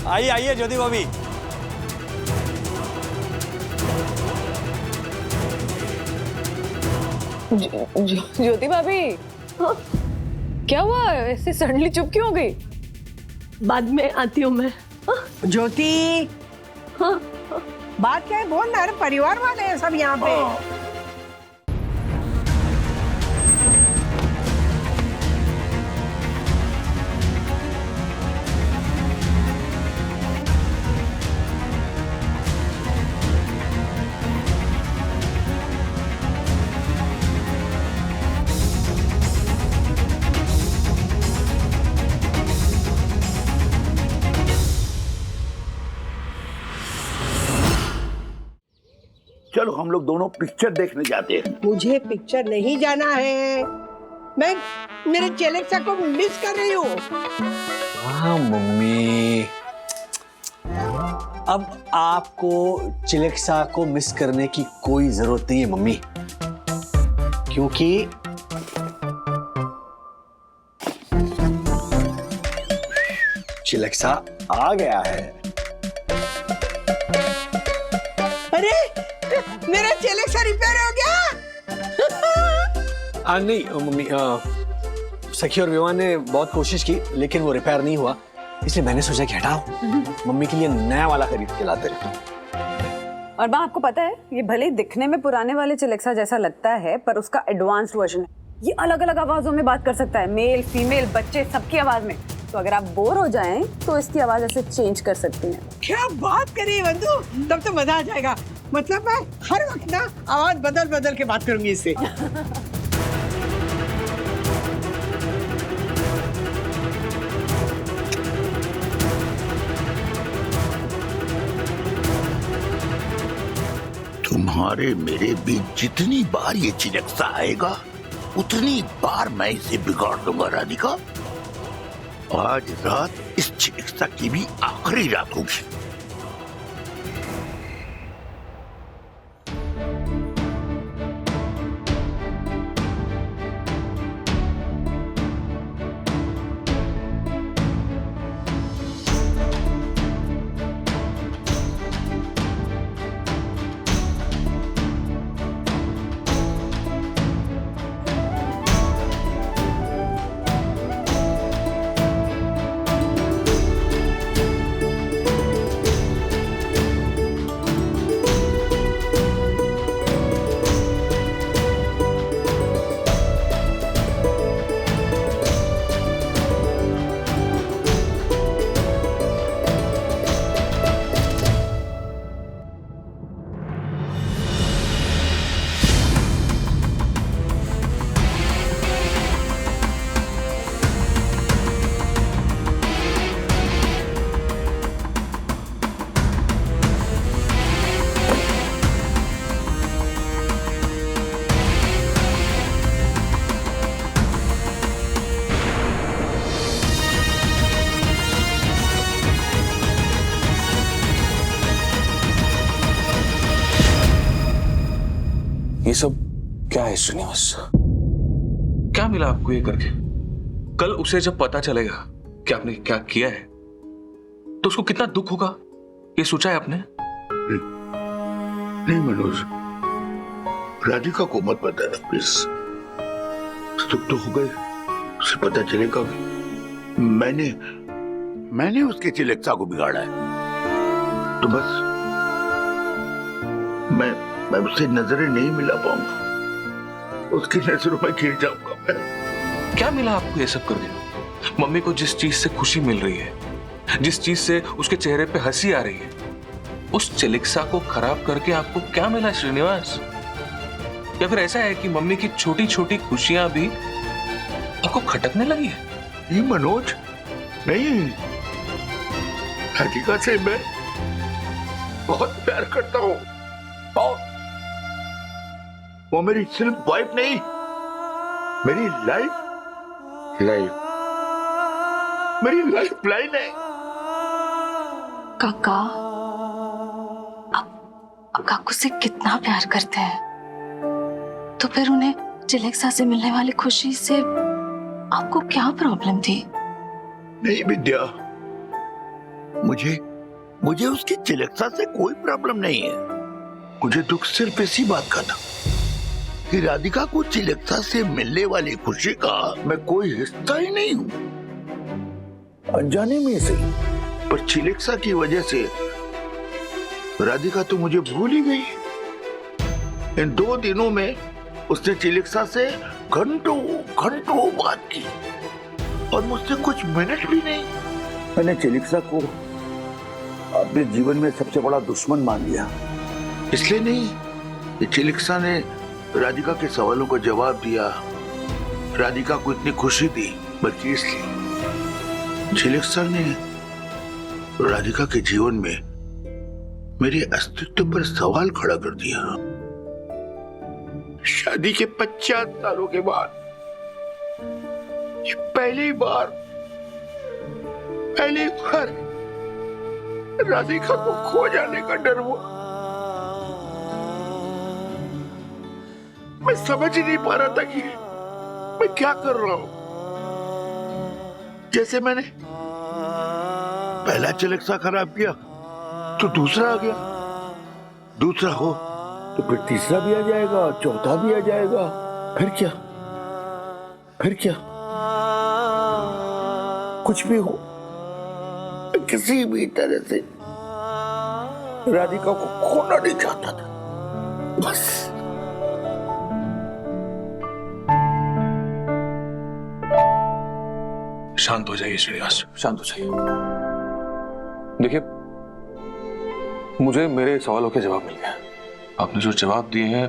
आइए आइए ज्योति भाभी। ज्योति भाभी, हाँ? क्या हुआ, ऐसे सडनली चुप क्यों हो गई? बाद में आती हूँ मैं। ज्योति, हाँ? बात क्या है बोल ना, अरे परिवार वाले हैं सब यहाँ पे। चलो हम लोग दोनों पिक्चर देखने जाते हैं। मुझे पिक्चर नहीं जाना है, मैं मेरे चेलेक्सा को मिस कर रही हूँ। हाँ मम्मी, अब आपको चिलेक्सा को मिस करने की कोई जरूरत नहीं है मम्मी, क्योंकि चिलेक्सा आ गया है। अरे मेरा चेलेक्सा रिपेयर हो गया। नहीं मम्मी, सखी और विवान ने बहुत कोशिश की लेकिन वो रिपेयर नहीं हुआ, इसलिए मैंने सोचा कि हटाओ, मम्मी के लिए नया वाला खरीद के लाते हैं। और माँ, आपको पता है ये भले ही दिखने में पुराने वाले चिलेक्सा जैसा लगता है, पर उसका एडवांस्ड वर्जन है। ये अलग अलग आवाजों में बात कर सकता है, मेल फीमेल बच्चे सबकी आवाज में। तो अगर आप बोर हो जाएं तो इसकी आवाज ऐसे चेंज कर सकती हैं। क्या बात करी बंधु, तब तो मजा आ जाएगा। मतलब मैं हर वक्त ना आवाज बदल बदल के बात करूंगी इससे। तुम्हारे मेरे बीच जितनी बार ये चिलेक्सा आएगा उतनी बार मैं इसे बिगाड़ दूंगा राधिका। आज रात इस चिलेक्सा की भी आखिरी रात होगी। ये सब क्या है श्रीनिवास? क्या मिला आपको ये करके? कल उसे जब पता चलेगा कि आपने क्या किया है तो उसको कितना दुख होगा, ये सोचा है आपने? नहीं मनोज, राधिका को मत बताना प्लीज। दुख तो हो गए, उसे पता चलेगा कि मैंने उसके चिलेक्सा को बिगाड़ा है तो बस मैं उससे नजरें नहीं मिला पाऊंगा, उसकी नजरों में गिर जाऊंगा मैं। क्या मिला आपको ये सब करके? मम्मी को जिस चीज से खुशी मिल रही है, जिस चीज से उसके चेहरे पे हंसी आ रही है, उस चिलेक्सा को खराब करके आपको क्या मिला श्रीनिवास? या फिर ऐसा है कि मम्मी की छोटी छोटी खुशियां भी आपको खटकने लगी है? नहीं मनोज, नहीं, राधिका से मैं बहुत प्यार करता हूँ। बहुत। वो मेरी सिर्फ वाइफ नहीं, मेरी मेरी लाइफ लाइन है। काका, अब काकू से कितना प्यार करते हैं, तो फिर उन्हें चिलेक्सा से मिलने वाली खुशी से आपको क्या प्रॉब्लम थी? नहीं विद्या, मुझे उसकी चिकित्सा से कोई प्रॉब्लम नहीं है। मुझे दुख सिर्फ इसी बात का था कि राधिका को चिकित्सा से मिलने वाली खुशी का मैं कोई हिस्सा ही नहीं हूं, अनजाने में से। पर चिकित्सा की वजह से राधिका तो मुझे भूल ही गई। इन 2 दिनों में उसने चिकित्सा से घंटों बात की और मुझसे कुछ मिनट भी नहीं। मैंने चिकित्सा को अपने जीवन में सबसे बड़ा दुश्मन मान लिया। इसलिए नहीं कि चिकित्सा ने राधिका के सवालों का जवाब दिया, राधिका को इतनी खुशी दी, बल्कि इसलिए चिकित्सा ने राधिका के जीवन में मेरे अस्तित्व पर सवाल खड़ा कर दिया। शादी के 50 सालों के बाद ये पहली बार राधिका को खो जाने का डर हुआ। मैं समझ ही नहीं पा रहा था कि मैं क्या कर रहा हूं। जैसे मैंने पहला चिकित्सा खराब किया तो दूसरा आ गया, दूसरा हो तो फिर तीसरा भी आ जाएगा, चौथा भी आ जाएगा। फिर क्या कुछ भी हो, किसी भी तरह से राधिका को खोना नहीं चाहता था, बस। शांत हो जाइए श्रीनिवास, शांत हो जाइए। देखिए, मुझे मेरे सवालों के जवाब मिल गए। आपने जो जवाब दिए हैं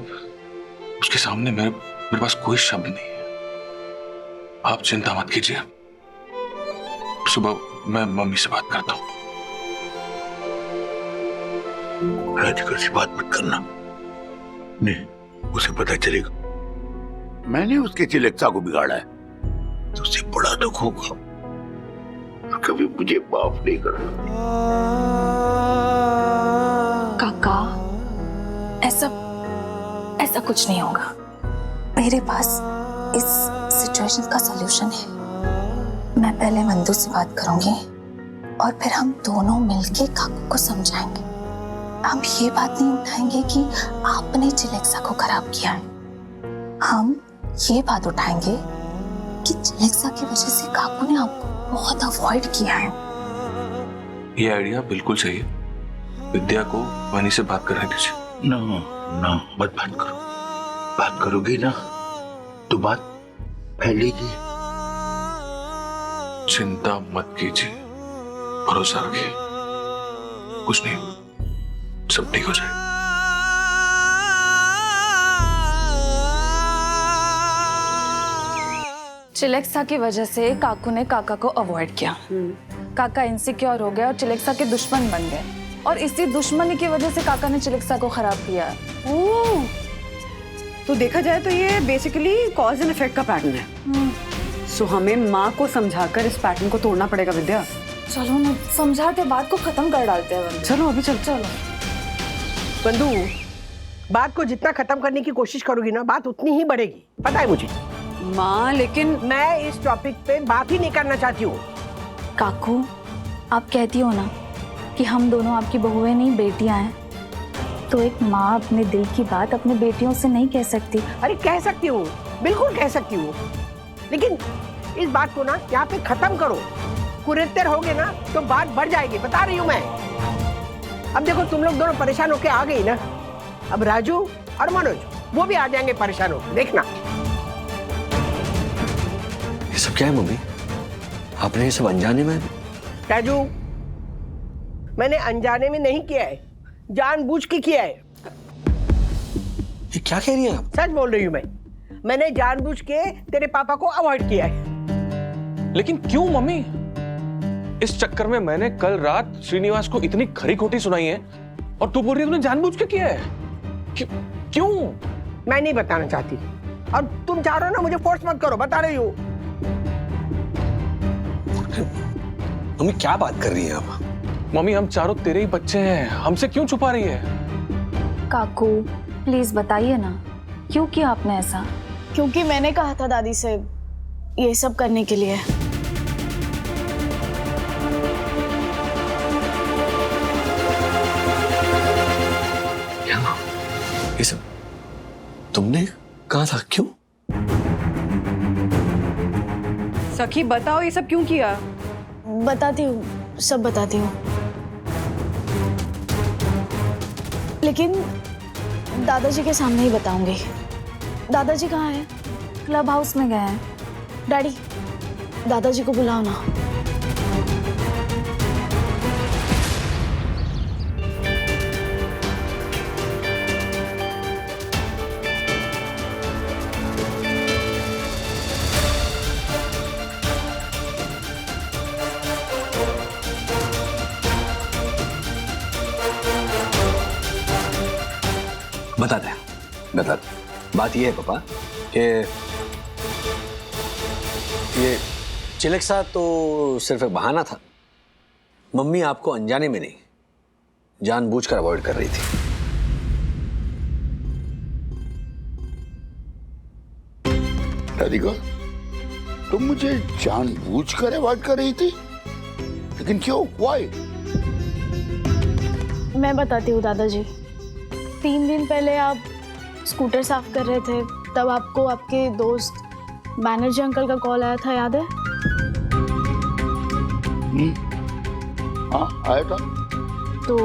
उसके सामने मेरे पास कोई शब्द नहीं है। आप चिंता मत कीजिए, सुबह मैं मम्मी से बात करता हूं। राधिका से बात मत करना, नहीं, उसे पता चलेगा मैंने उसके चिकित्सा को बिगाड़ा है तो उसे बड़ा दुख होगा, कभी मुझे माफ नहीं करना। काका, ऐसा कुछ नहीं होगा। मेरे पास इस सिचुएशन का सॉल्यूशन है। मैं पहले वंदु से बात करूंगी और फिर हम दोनों मिलके काकू को समझाएंगे। हम ये बात नहीं उठाएंगे कि आपने चिकित्सा को खराब किया है। हम ये बात उठाएंगे कि चिकित्सा की वजह से काकू ने आपको बहुत अवॉइड किया है। ये आइडिया बिल्कुल सही है। विद्या को वानी से बात करने दीजिए। ना मत बात करो। बात करोगी ना तो बात फैलेगी। चिंता मत कीजिए, भरोसा रखिए, कुछ नहीं, सब ठीक हो जाएगा। चिकित्सा की वजह से काकू ने काका को अवॉइड किया। काका इनसिक्योर हो गया और चिकित्सा के दुश्मन बन गए, और इसी दुश्मनी की वजह से काका ने चिकित्सा को खराब किया। ओह, तो देखा जाए तो ये बेसिकली कॉज एंड इफेक्ट का पैटर्न है। सो हमें माँ को समझाकर इस पैटर्न को तोड़ना पड़ेगा विद्या। चलो ना, समझा के बात को खत्म कर डालते हैं। चलो अभी चलो। बंधु, बात को जितना खत्म करने की कोशिश करोगी ना, बात उतनी ही बढ़ेगी, पता है मुझे। माँ, लेकिन मैं इस टॉपिक पे बात ही नहीं करना चाहती हूँ। काकू, आप कहती हो ना कि हम दोनों आपकी बहुएं नहीं बेटियां हैं, तो एक माँ अपने दिल की बात अपने बेटियों से नहीं कह सकती? अरे कह सकती हूँ, बिल्कुल कह सकती हूँ, लेकिन इस बात को ना यहाँ पे खत्म करो। कुरेत्तर होगे ना तो बात बढ़ जाएगी, बता रही हूँ मैं। अब देखो, तुम लोग दोनों परेशान होके आ गई ना, अब राजू और मनोज वो भी आ जाएंगे परेशान होकर, देखना। ये सब क्या है मम्मी? आपने ये सब अनजाने में? राजू, मैंने अनजाने में नहीं किया है, जानबूझ के किया है। ये क्या कह रही हैं आप? सच बोल रही हूँ मैंने जानबूझ के तेरे पापा को अवॉइड किया है। लेकिन क्यों मम्मी? इस चक्कर में मैंने कल रात श्रीनिवास को इतनी खरी खोटी सुनाई है और तू बोल रही है तुमने जानबूझ के किया है? क्यों? मैं नहीं बताना चाहती, और तुम चाह रहे हो ना, मुझे फोर्स मत करो, बता रही हूँ। मम्मी क्या बात कर रही हैं आप? मम्मी, हम चारों तेरे ही बच्चे हैं, हमसे क्यों छुपा रही है? काकू, प्लीज बताइए ना, क्यों किया आपने ऐसा? क्योंकि मैंने कहा था दादी से ये सब करने के लिए। था, क्यों? सखी बताओ ये सब क्यों किया? बताती हूँ, सब बताती हूँ। लेकिन दादाजी के सामने ही बताऊंगी। दादाजी कहाँ है? क्लब हाउस में गए हैं। डैडी, दादाजी को बुलाओ ना। बता दे। बात ये है पापा कि ये चिलेक्सा तो सिर्फ एक बहाना था। मम्मी आपको अनजाने में नहीं, जानबूझकर अवॉइड कर रही थी। राधिका, तुम मुझे जानबूझकर अवॉइड कर रही थी? लेकिन क्यों? व्हाई? मैं बताती हूँ दादाजी। 3 दिन पहले आप स्कूटर साफ कर रहे थे, तब आपको आपके दोस्त बैनर्जी अंकल का कॉल आया था, याद है? हाँ, आया था। तो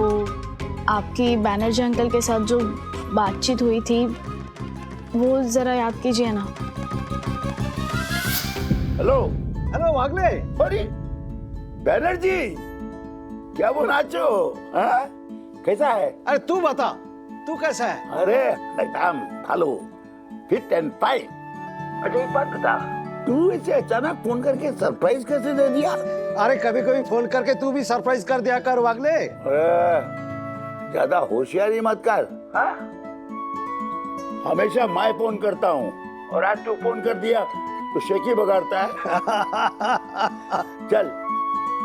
आपकी बैनर्जी अंकल के साथ जो बातचीत हुई थी वो जरा याद कीजिए ना। हेलो वागले। अरे बैनर्जी, क्या वो नाचो? हाँ? कैसा है? अरे तू बता, तू कैसा है? अरे एकदम हेलो, फिट एंड फाइन। अच्छा एक बात बता, तू इसे अचानक फोन करके सरप्राइज कैसे दे दिया? अरे कभी कभी फोन करके तू भी सरप्राइज कर दिया कर वागले। ज्यादा होशियारी मत कर। हाँ? हमेशा मैं फोन करता हूँ और आज तू फोन कर दिया तो शेकी बगाड़ता है। चल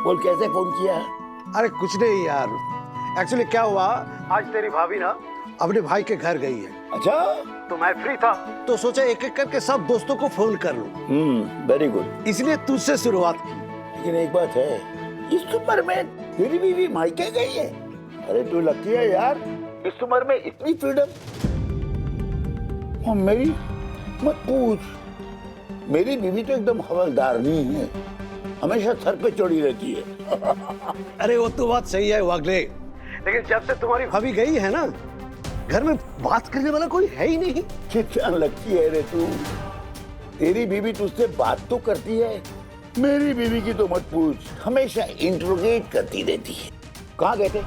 बोल, कैसे फोन किया? अरे कुछ नहीं यार, एक्चुअली क्या हुआ, आज तेरी भाभी ना अपने भाई के घर गई है। अच्छा, तो मैं फ्री था तो सोचा एक एक करके सब दोस्तों को फोन कर लूं। Very good. इसलिए तुझसे शुरुआत की। लेकिन एक बात है, इस उम्र में तेरी बीवी मायके गई है। अरे तू लकी है यार, इस उम्र में इतनी फ्रीडम। और मेरी मत पूछ, मेरी बीवी तो एकदम हवलदार नहीं है, हमेशा सर पे चढ़ी रहती है। अरे वो तो बात सही है वागले, लेकिन जब से तुम्हारी भाभी गई है ना, घर में बात करने वाला कोई है ही नहीं। कितना लकी है रे तू, तेरी बीवी तुझसे बात तो करती है, मेरी बीवी की तो मत पूछ, हमेशा इंट्रोगेट करती रहती है। कहाँ गए थे,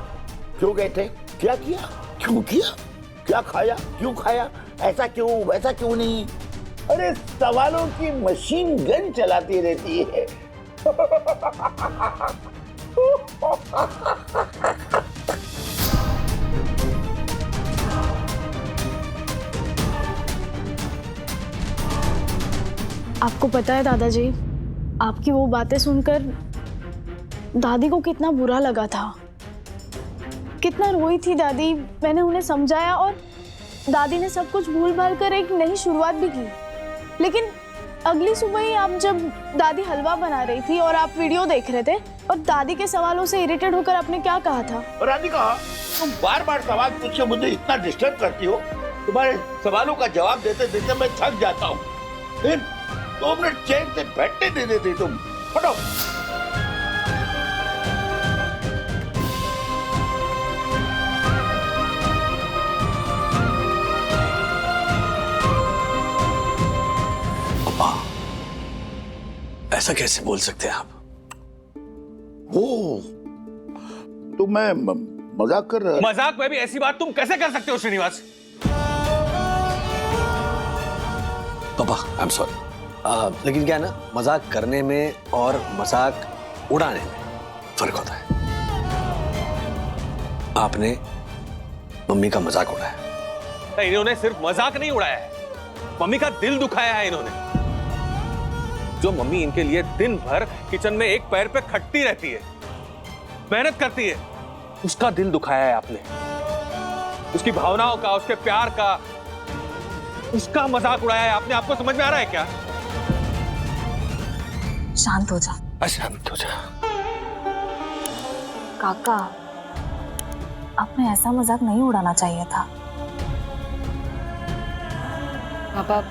क्यों गए थे, क्या किया, क्यों किया, क्या खाया, क्यों खाया, ऐसा क्यों वैसा क्यों नहीं। अरे सवालों की मशीन गन चलाती रहती है। आपको पता है दादाजी, आपकी वो बातें सुनकर दादी को कितना बुरा लगा था, कितना रोई थी दादी। मैंने उन्हें समझाया और दादी ने सब कुछ भूल भाल कर एक नई शुरुआत भी की। लेकिन अगली सुबह ही आप जब दादी हलवा बना रही थी और आप वीडियो देख रहे थे और दादी के सवालों से इरिटेट होकर आपने क्या कहा था? राधिका, तुम बार बार सवाल पूछ के मुझे इतना डिस्टर्ब करती हो, तुम्हारे सवालों का जवाब देते देते मैं थक जाता हूँ। फिर 2 मिनट चैन से बैठने दे देती तुम। हटो। पापा, ऐसा कैसे बोल सकते हैं आप? ओ, तो मैं मजाक कर रहा। मजाक में भी ऐसी बात तुम कैसे कर सकते हो श्रीनिवास? पापा आई एम सॉरी, लेकिन क्या है ना, मजाक करने में और मजाक उड़ाने में फर्क होता है। आपने मम्मी का मजाक उड़ाया। इन्होंने सिर्फ मजाक नहीं उड़ाया है, मम्मी का दिल दुखाया है इन्होंने। जो मम्मी इनके लिए दिन भर किचन में एक पैर पे खटती रहती है, मेहनत करती है, उसका दिल दुखाया है आपने। उसकी भावनाओं का, उसके प्यार का, उसका मजाक उड़ाया है आपने। आपको समझ में आ रहा है क्या? शांत हो जा शांत हो जा। काका, आपने ऐसा मजाक नहीं उड़ाना चाहिए था। पापा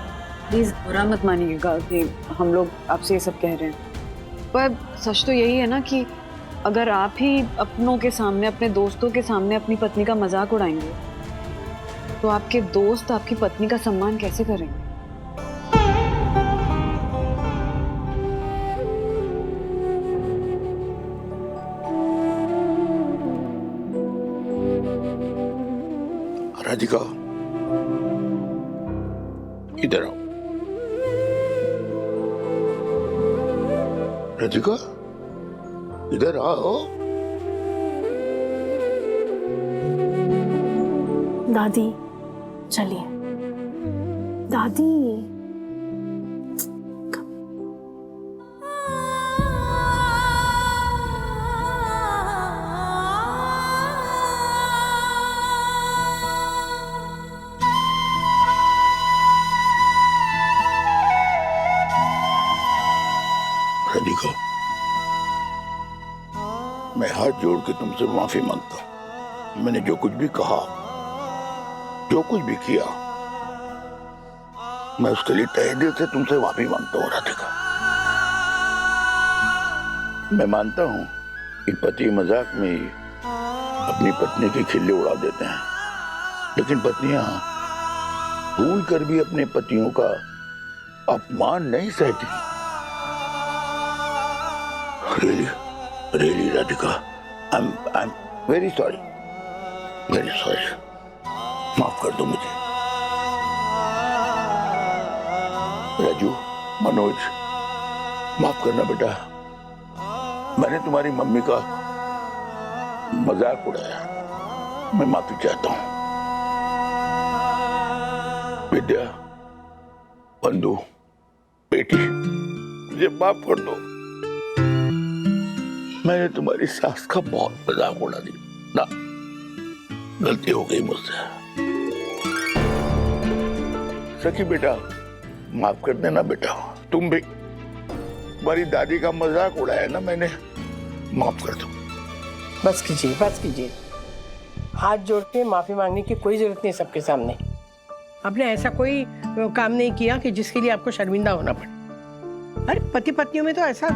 प्लीज बुरा मत मानिएगा कि हम लोग आपसे ये सब कह रहे हैं, पर सच तो यही है ना कि अगर आप ही अपनों के सामने, अपने दोस्तों के सामने अपनी पत्नी का मजाक उड़ाएंगे तो आपके दोस्त आपकी पत्नी का सम्मान कैसे करेंगे? राधिका, इधर आओ। राधिका, इधर आओ। दादी चलिए। दादी राधिका, मैं हाथ जोड़ के तुमसे माफी मांगता हूं। मैंने जो कुछ भी कहा, जो कुछ भी किया, मैं उसके लिए तहे दिल से तुमसे माफी मांगता हूं राधिका। मैं मानता हूं कि पति मजाक में ही अपनी पत्नी की खिल्ली उड़ा देते हैं, लेकिन पत्नियां भूल कर भी अपने पतियों का अपमान नहीं सहती। Really, Radhika, I'm very sorry. माफ कर दो मुझे। राजू, मनोज, माफ करना बेटा। मैंने तुम्हारी मम्मी का मजाक उड़ाया, मैं माफी चाहता हूं। विद्या, बंधु, बेटी, मुझे माफ कर दो। मैंने तुम्हारी सास का बहुत मजाक उड़ा दी ना, गलती हो गई मुझसे। सखी बेटा, माफ कर देना बेटा। तुम भी, तुम्हारी दादी का मजाक उड़ाया ना मैंने, माफ कर दो। बस कीजिए। हाथ जोड़ के माफी मांगने की कोई जरूरत नहीं सबके सामने। आपने ऐसा कोई काम नहीं किया कि जिसके लिए आपको शर्मिंदा होना पड़े। अरे पति पत्नियों में तो ऐसा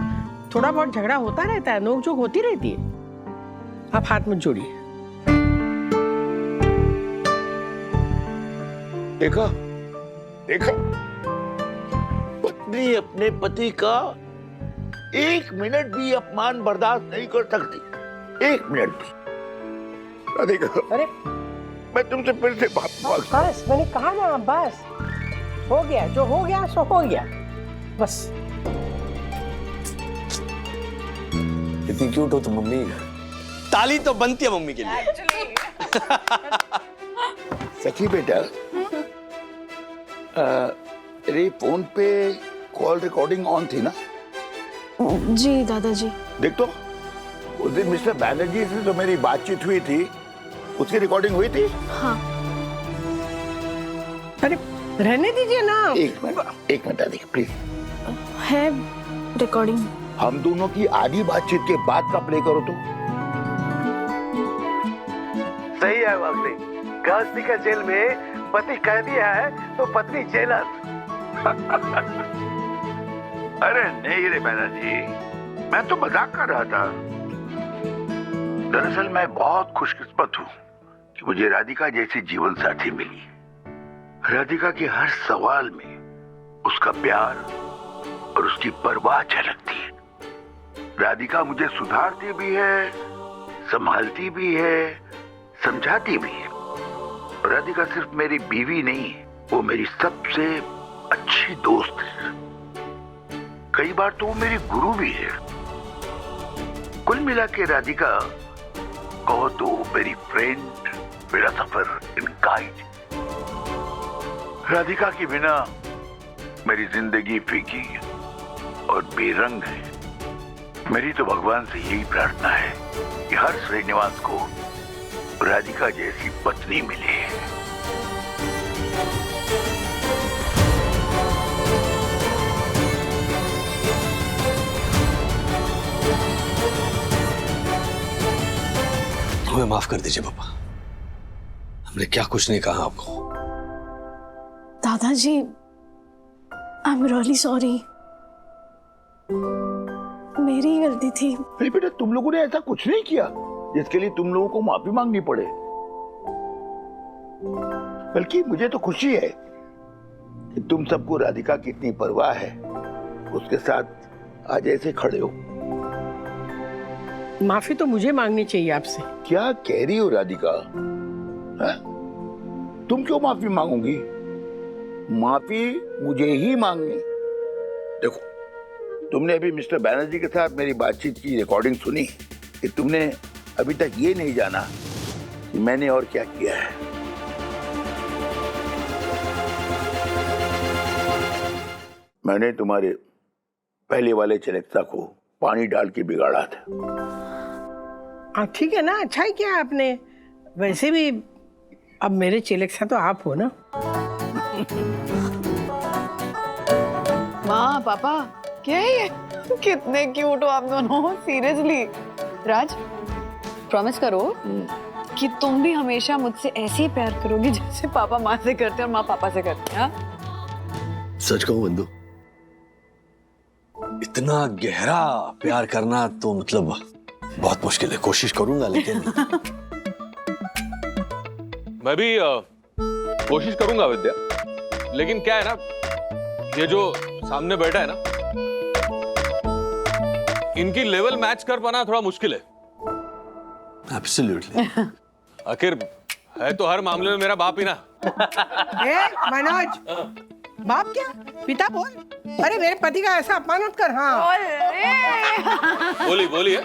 थोड़ा बहुत झगड़ा होता रहता है, नोक-झोंक होती रहती है। आप हाथ मत जोड़िए। देखा, पत्नी अपने पति का 1 मिनट भी अपमान बर्दाश्त नहीं कर सकती, 1 मिनट भी। राधिका, अरे मैं तुमसे फिर से बात मांगता हूं। बस, मैंने कहा ना, बस हो गया, जो हो गया सो हो गया, बस। इतनी क्यूट हो तुम मम्मी, ताली तो बनती है मम्मी के लिए। सखी बेटा, तेरे फोन पे कॉल रिकॉर्डिंग ऑन थी ना? जी दादाजी। देख तो, उस दिन मिस्टर बैनर्जी से जो मेरी बातचीत हुई थी, उसकी रिकॉर्डिंग हुई थी? हाँ। अरे रहने दीजिए ना। एक मिनट राधिका प्लीज। है रिकॉर्डिंग। हम दोनों की आधी बातचीत के बाद का प्ले करो तो। सही है वाकई, गृहस्थी का जेल में पति कैदी है तो पत्नी जेलर। अरे नहीं रे बैनर्जी, मैं तो मजाक कर रहा था। दरअसल मैं बहुत खुशकिस्मत हूँ कि मुझे राधिका जैसी जीवन साथी मिली। राधिका के हर सवाल में उसका प्यार और उसकी परवाह झलकती है। राधिका मुझे सुधारती भी है, संभालती भी है, समझाती भी है। राधिका सिर्फ मेरी बीवी नहीं है, वो मेरी सबसे अच्छी दोस्त है। कई बार तो वो मेरी गुरु भी है। कुल मिला के राधिका कहो तो मेरी friend, philosopher and guide. Radhika के बिना मेरी जिंदगी फीकी और बेरंग है। मेरी तो भगवान से यही प्रार्थना है कि हर श्रीनिवास को राधिका जैसी पत्नी मिले। हमें माफ कर दीजिए पापा, हमने क्या कुछ नहीं कहा आपको। दादाजी आई एम रियली सॉरी, मेरी ही गलती थी। अरे बेटा, तुम लोगों ने ऐसा कुछ नहीं किया जिसके लिए तुम लोगों को माफी मांगनी पड़े। बल्कि मुझे तो खुशी है कि तुम सबको राधिका की इतनी परवाह है, उसके साथ आज ऐसे खड़े हो। माफी तो मुझे मांगनी चाहिए आपसे। क्या कह रही हो राधिका? है? तुम क्यों माफी मांगोगी? माफी मुझे ही मांगनी। देखो, तुमने अभी मिस्टर बैनर्जी के साथ मेरी बातचीत की रिकॉर्डिंग सुनी कि तुमने अभी तक ये नहीं जाना कि मैंने और क्या किया है। मैंने तुम्हारे पहले वाले चिलेक्सा को पानी डाल के बिगाड़ा था। हाँ ठीक है ना, अच्छा ही किया आपने। वैसे भी अब मेरे चिलेक्सा तो आप हो ना। वाह पापा, क्या है ये? कितने क्यूट हो आप दोनों, सीरियसली। राज, प्रॉमिस करो कि तुम भी हमेशा मुझसे ऐसे ही प्यार करोगी जैसे पापा माँ से करते हैं और माँ पापा से करते हैं। हाँ? सच कहूं बंधु, इतना गहरा प्यार करना तो मतलब बहुत मुश्किल है। कोशिश करूंगा लेकिन मैं भी कोशिश करूंगा विद्या, लेकिन क्या है ना, ये जो सामने बैठा है ना, इनकी लेवल मैच कर पाना थोड़ा मुश्किल है। एब्सोल्युटली। आखिर है तो हर मामले में मेरा बाप ही ना। मनोज, बाप क्या, पिता बोल। अरे मेरे पति का ऐसा अपमान मत कर। हाँ बोली बोली है,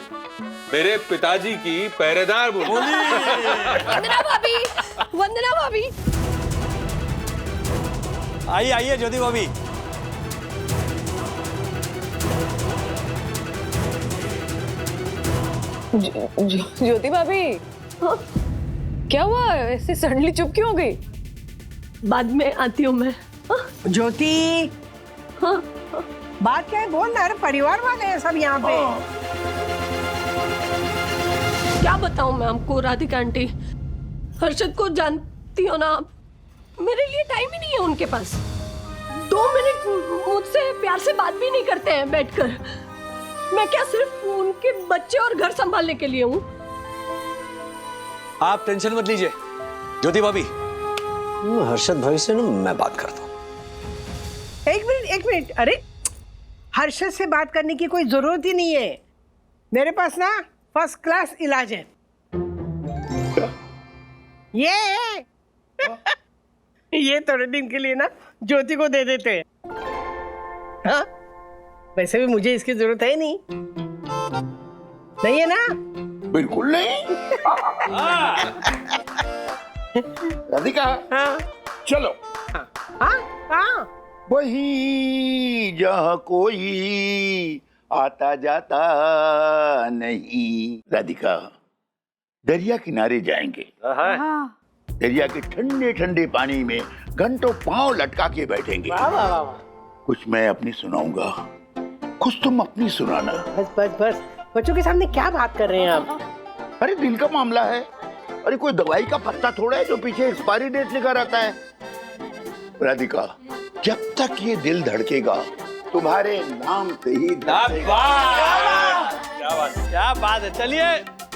मेरे पिताजी की पहरेदार बोली। वंदना भाभी, वंदना भाभी। आइए आइए ज्योति भाभी। ज्योति भाभी, क्या हुआ? ऐसे सडनली चुप क्यों हो गई? बाद में आती हूँ मैं। ज्योति, बात क्या है बोल ना। अरे परिवार वाले हैं सब यहाँ पे। क्या बताऊं मैं आपको राधिका आंटी, हर्षद को जानती हो ना आप, मेरे लिए टाइम ही नहीं है उनके पास। 2 मिनट मुझसे प्यार से बात भी नहीं करते हैं बैठकर। मैं क्या सिर्फ उनके बच्चे और घर संभालने के लिए हूँ? आप टेंशन मत लीजिए ज्योति भाभी, हर्षद भाई से ना मैं बात करता हूँ। एक मिनट। अरे हर्षद से बात करने की कोई जरूरत ही नहीं है। मेरे पास ना फर्स्ट क्लास इलाज है। ये थोड़े दिन के लिए ना ज्योति को दे देते हैं। हाँ? वैसे भी मुझे इसकी जरूरत है नहीं है ना? बिल्कुल नहीं। राधिका, हाँ चलो। हाँ हाँ। वही जहाँ कोई आता जाता नहीं। राधिका, दरिया किनारे जाएंगे। दरिया के ठंडे ठंडे पानी में घंटों पांव लटका के बैठेंगे। कुछ मैं अपनी सुनाऊंगा, कुछ तुम अपनी सुनाना। बस बच्चों के सामने क्या बात कर रहे हैं आप? अरे दिल का मामला है। अरे कोई दवाई का पत्ता थोड़ा है जो पीछे एक्सपायरी डेट लिखा रहता है। राधिका, जब तक ये दिल धड़केगा तुम्हारे नाम से ही धड़केगा। क्या बात है। चलिए,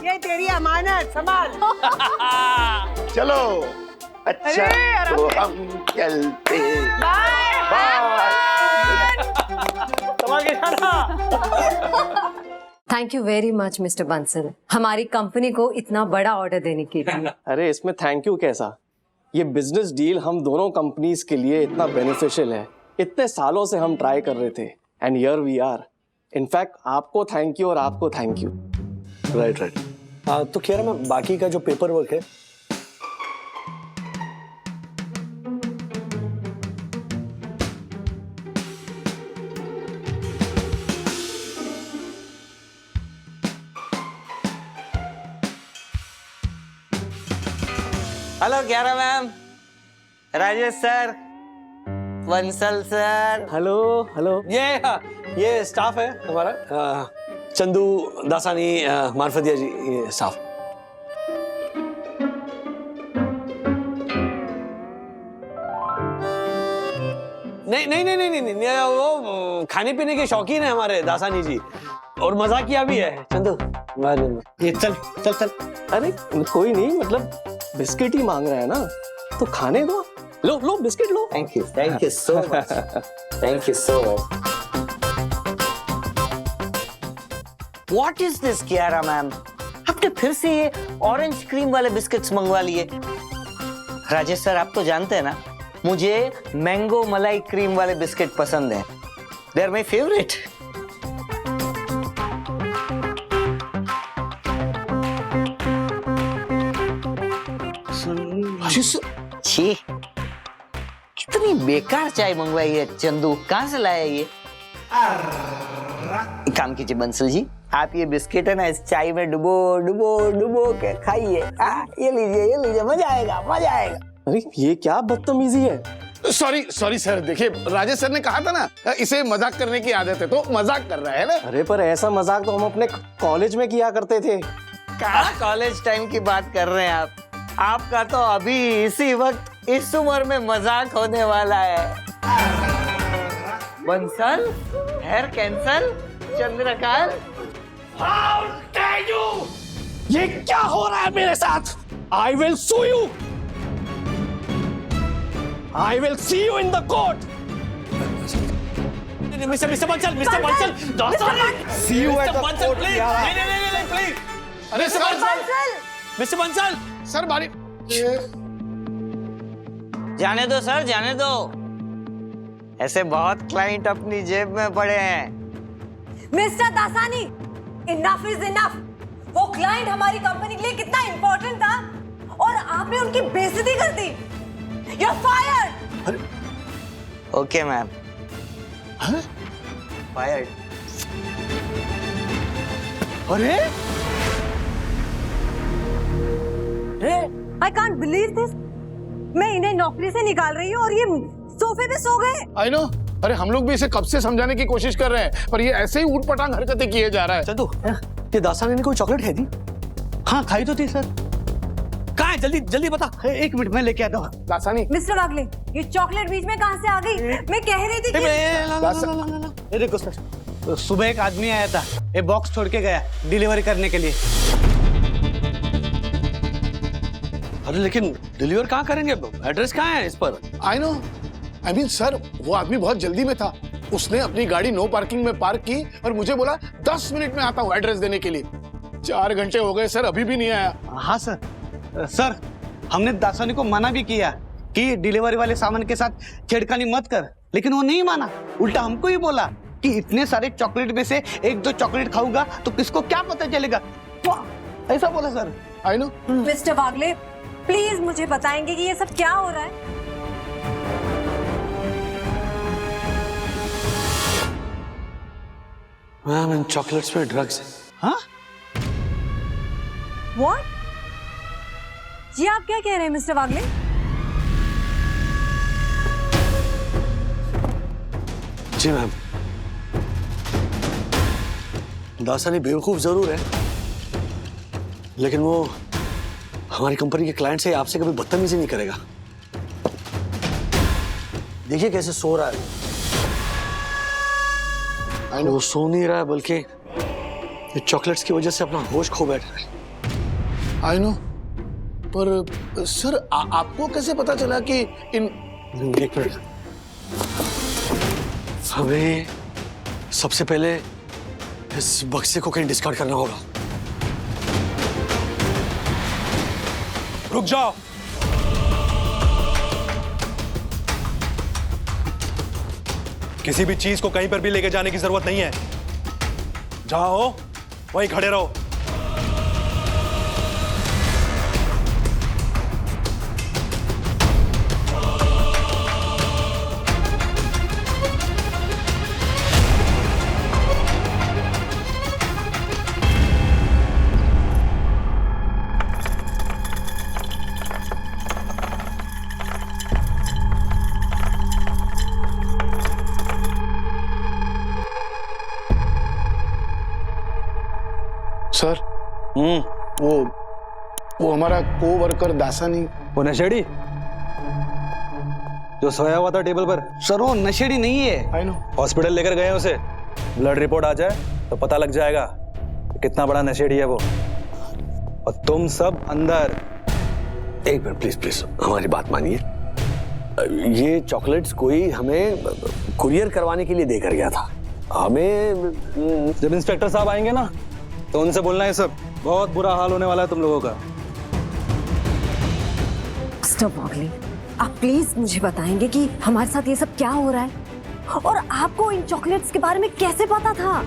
ये तेरी अमानत संभाल। चलो। अच्छा तो हम चलते। Thank you very much mister Bansal, हमारी कंपनी को इतना बड़ा ऑर्डर देने के लिए। अरे इसमें थैंक यू कैसा, ये बिजनेस डील हम दोनों कंपनीज के लिए इतना बेनिफिशियल है। इतने सालों से हम ट्राई कर रहे थे and here we are. In fact आपको थैंक यू और आपको थैंक यू। राइट। तो कह रहा मैं बाकी का जो पेपर वर्क है hello Kiara ma'am, Rajesh sir, Bansal sir. Hello hello. ये स्टाफ है हमारा, चंदू दासानी, मार्फतिया जी, ये स्टाफ। नहीं नहीं नहीं नहीं नहीं, नहीं वो खाने पीने के शौकीन है हमारे दासानी जी, और मजाकिया भी है चंदू। ये चल चल चल। अरे कोई नहीं, मतलब बिस्किट ही मांग रहा है ना, तो खाने दो। लो लो बिस्किट लो। Thank you so much, thank you so much. What is this Kiara ma'am, आपने फिर से ये ऑरेंज क्रीम वाले बिस्किट्स मंगवा लिए। राजेश सर आप तो जानते हैं ना, मुझे मैंगो मलाई क्रीम वाले बिस्किट पसंद हैं, दे आर माय फेवरेट। छी, कितनी बेकार चाय मंगवाई है चंदू, कहाँ से लाया ये? एक काम कीजिए बंसल जी, आप ये बिस्किट है ना इस चाय में डुबो डुबो डुबो के खाइए। ये लीजिए मजा आएगा मजा आएगा। अरे ये क्या बदतमीजी है। सॉरी सर, देखिए राजेश सर ने कहा था ना इसे मजाक करने की आदत है, तो मजाक कर रहा है ना। अरे पर ऐसा मजाक तो हम अपने कॉलेज में किया करते थे। क्या कॉलेज टाइम की बात कर रहे हैं आप? आपका तो अभी इसी वक्त इस उम्र में मजाक होने वाला है। Bansal, hair cancel, Chandrakant. ये क्या हो रहा है मेरे साथ? I will sue you, I will see you in the court. Mister Bansal, see you at the court. नहीं प्लीज। अरे सर, मिस्टर बंसल सर बारी। जाने दो सर, जाने दो, ऐसे बहुत क्लाइंट अपनी जेब में पड़े हैं। Mister Dasani, enough is enough. वो क्लाइंट हमारी कंपनी के लिए कितना इंपॉर्टेंट था और आपने उनकी बेइज्जती कर दी। You are fired. Okay ma'am, fired. अरे आई कांट बिलीव दिस। मैं इन्हें नौकरी से निकाल रही हूँ और ये सोफे पे सो गए। आई नो, अरे हम लोग भी इसे कब से समझाने की कोशिश कर रहे हैं, पर ये ऐसे ही ऊटपटांग हरकतें किए जा रहा है। चंदू, ये दासानी ने कोई चॉकलेट खाई थी? हाँ खाई तो थी सर। कहाँ है? जल्दी जल्दी बता। एक मिनट मैं लेके आता हूँ। दासानी, मिस्टर वागले, ये चॉकलेट बीच में कहाँ से आ गई? मैं कह रही थी कि देखो सर, सुबह एक आदमी आया था, ये बॉक्स छोड़ के गया डिलीवरी करने के लिए। अरे लेकिन डिलीवर कहाँ करेंगे? एड्रेस कहाँ है इस पर? I know, I mean sir, वो आदमी बहुत जल्दी में था, उसने अपनी गाड़ी नो पार्किंग में पार्क की और मुझे बोला 10 मिनट में आता हूँ एड्रेस देने के लिए। 4 घंटे हो गए सर, अभी भी नहीं आया। हाँ सर, हमने दासानी को मना भी किया कि डिलीवरी वाले सामान के साथ छेड़खानी मत कर, लेकिन वो नहीं माना। उल्टा हमको ही बोला कि इतने सारे चॉकलेट में से 1-2 चॉकलेट खाऊंगा तो किसको क्या पता चलेगा, ऐसा बोला sir. I know. Mister Wagle, please मुझे बताएंगे कि ये सब क्या हो रहा है? मैम, इन चॉकलेट्स पे ड्रग्स है। हाँ? What? जी आप क्या कह रहे हैं मिस्टर वागले? जी मैम, दासानी बेवकूफ जरूर है, लेकिन वो हमारी कंपनी के क्लाइंट से आपसे कभी बदतमीजी नहीं करेगा। देखिए कैसे सो रहा है। वो सो नहीं रहा है, बल्कि ये चॉकलेट्स की वजह से अपना होश खो बैठ रहा है। आई नो, पर सर आपको कैसे पता चला कि इन... एक मिनट, हमें सबसे पहले इस बक्से को कहीं डिस्कार्ड करना होगा। रुक जाओ। किसी भी चीज को कहीं पर भी लेके जाने की जरूरत नहीं है। जहां हो वहीं खड़े रहो। सर, वो हमारा कोवर्कर दासानी। वो नशेड़ी जो सोया हुआ था टेबल पर। सर वो नशेड़ी नहीं है। I know. हॉस्पिटल लेकर गए उसे, ब्लड रिपोर्ट आ जाए तो पता लग जाएगा कि कितना बड़ा नशेड़ी है वो। और तुम सब अंदर। एक मिनट प्लीज प्लीज, हमारी बात मानिए। ये चॉकलेट्स कोई हमें कुरियर करवाने के लिए देकर गया था। हमें जब इंस्पेक्टर साहब आएंगे ना तो उनसे बोलना है सब, बहुत बुरा हाल होने वाला है तुम लोगों का। मिस्टर मोगली, आप प्लीज मुझे बताएंगे कि हमारे साथ ये सब क्या हो रहा है और आपको इन चॉकलेट्स के बारे में कैसे पता था?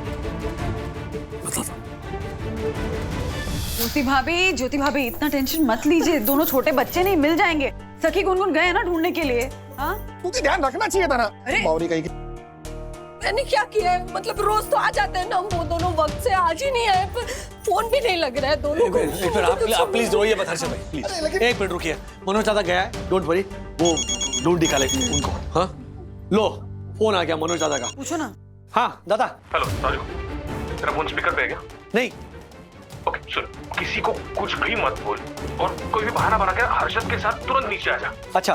ज्योति भाभी इतना टेंशन मत लीजिए, दोनों छोटे बच्चे नहीं, मिल जाएंगे। सखी गुनगुन गए हैं ना ढूंढने के लिए। हाँ तुझे ध्यान रखना चाहिए था ना। अरे बावरी कहीं की। मैंने क्या किया है? मतलब रोज तो आ जाते हैं ना, वो दोनों वक्त से आज ही नहीं आए, फोन भी नहीं लग रहा है दोनों को। एक मिनट आप प्लीज रोइए मत हर्षद भाई, प्लीज एक मिनट रुकिए। मनोज दादा गया है, डोंट वरी, वो ढूंढ निकाले उनको। हाँ लो फोन आ गया मनोज दादा का। पूछो ना। हाँ दादा। हेलो सॉरी, तेरा फोन स्पीकर पे है क्या? नहीं। ओके सुन, किसी को कुछ भी मत बोल और कोई भी बहाना बना के हर्षद के साथ तुरंत नीचे आ जा। अच्छा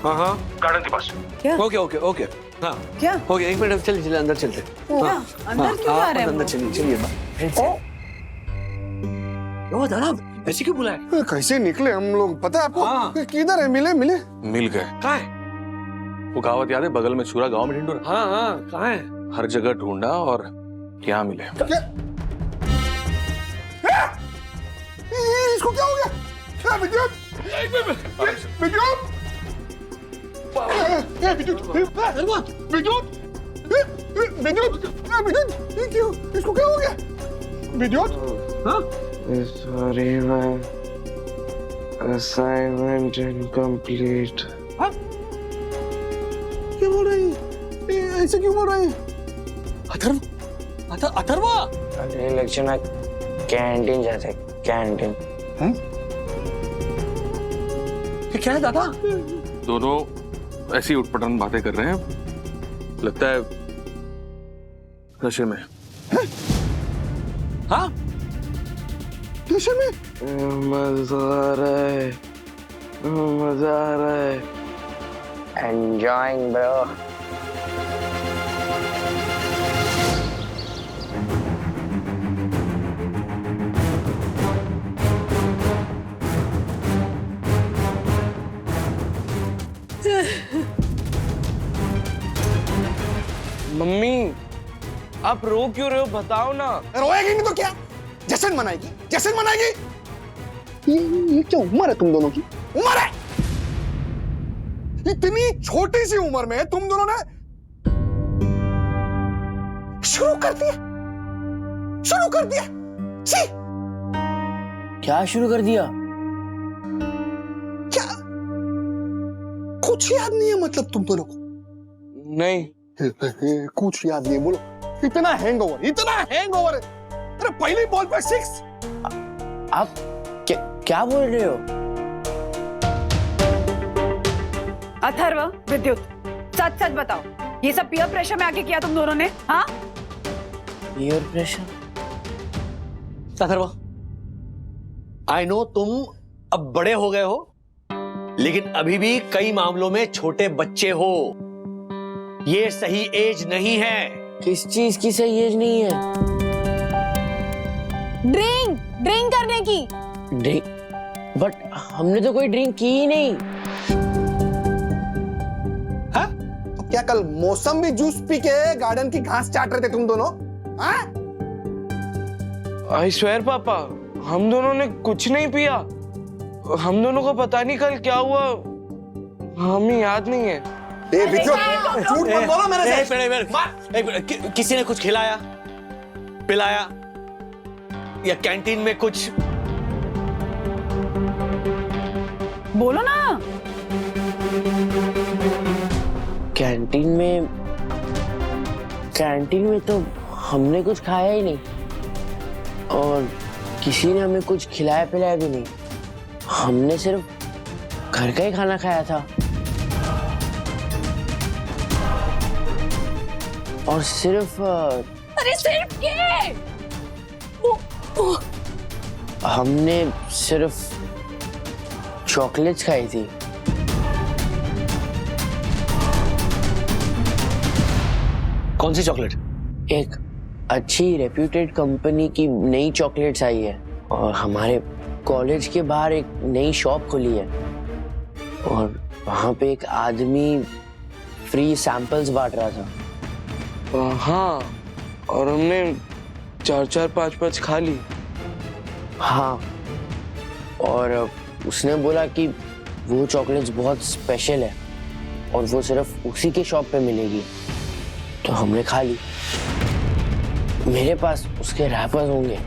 हाँ हाँ गार्डन के पास। ओके ओके ओके हाँ क्या ओके, एक मिनट चलिए चलिए अंदर चलते। क्या अंदर क्यों जा रहे हैं? अंदर चलिए चलिए। ओ दादा ऐसे क्यों बुलाए? कैसे निकले हम लोग पता है आपको? किधर है? मिले मिले मिल गए। कहाँ है? वो कहावत याद है, बगल में छुरा गांव में ढूंढो। हाँ हाँ कहाँ है? हर जगह ढूंढा और क्या मिले। इसको क्या हो गया? क्या विद्युत? विद्युत? विद्युत इसको क्या हो गया? विद्युत? Sorry ma'am, assignment incomplete. क्या बोल रही है? ऐसे क्यों बोल रही है? अथर्वा इलेक्शन कैंटीन जाते, कैंटीन। ये क्या है दादा? दोनों ऐसी उठपटांग बातें कर रहे हैं, लगता है नशे में। हाँ नशे में? मजा आ रहा है, मजा आ रहा है। Enjoying bro. मम्मी आप रो क्यों रहे हो, बताओ ना। रोएगी नहीं तो क्या? जश्न मनाएगी, जश्न मनाएगी। ये क्या उम्र है तुम दोनों की? उम्र है इतनी छोटी सी उम्र में तुम दोनों ने शुरू कर दिया, शुरू कर दिया। छी! क्या शुरू कर दिया? क्या कुछ याद नहीं है मतलब तुम दोनों को? नहीं कुछ याद नहीं, बोलो। इतना हैंगओवर, इतना हैंगओवर है। अरे पहले बॉल पे 6। आप क्या बोल रहे हो? अथर्व, विद्युत, सच सच बताओ, ये सब पीयर प्रेशर में आके किया तुम दोनों ने? हाँ peer pressure? Atharva I know तुम अब बड़े हो गए हो, लेकिन अभी भी कई मामलों में छोटे बच्चे हो। ये सही एज नहीं है। किस चीज की सही एज नहीं है? ड्रिंक करने की। ड्रिंक? बट हमने तो कोई ड्रिंक की ही नहीं। हाँ? तो क्या कल मौसमी जूस पी के गार्डन की घास चाट रहे थे तुम दोनों? हाँ? आई स्वेयर पापा, हम दोनों ने कुछ नहीं पिया। हम दोनों को पता नहीं कल क्या हुआ, हमें याद नहीं है। झूठ मत बोलो मेरे से। किसी ने कुछ खिलाया पिलाया या कैंटीन में कुछ? बोलो ना। कैंटीन में तो हमने कुछ खाया ही नहीं और किसी ने हमें कुछ खिलाया पिलाया भी नहीं। हमने सिर्फ घर का ही खाना खाया था और सिर्फ अरे सिर्फ क्या? हमने सिर्फ चॉकलेट्स खाई थी। कौन सी चॉकलेट? एक अच्छी रेप्यूटेड कंपनी की नई चॉकलेट्स आई है और हमारे कॉलेज के बाहर एक नई शॉप खुली है और वहां पे एक आदमी फ्री सैंपल्स बांट रहा था। हाँ, और हमने 4-4, 5-5 खा ली। हाँ, और उसने बोला कि वो चॉकलेट्स बहुत स्पेशल है और वो सिर्फ उसी के शॉप पे मिलेगी, तो हमने खा ली। मेरे पास उसके रैपर्स होंगे।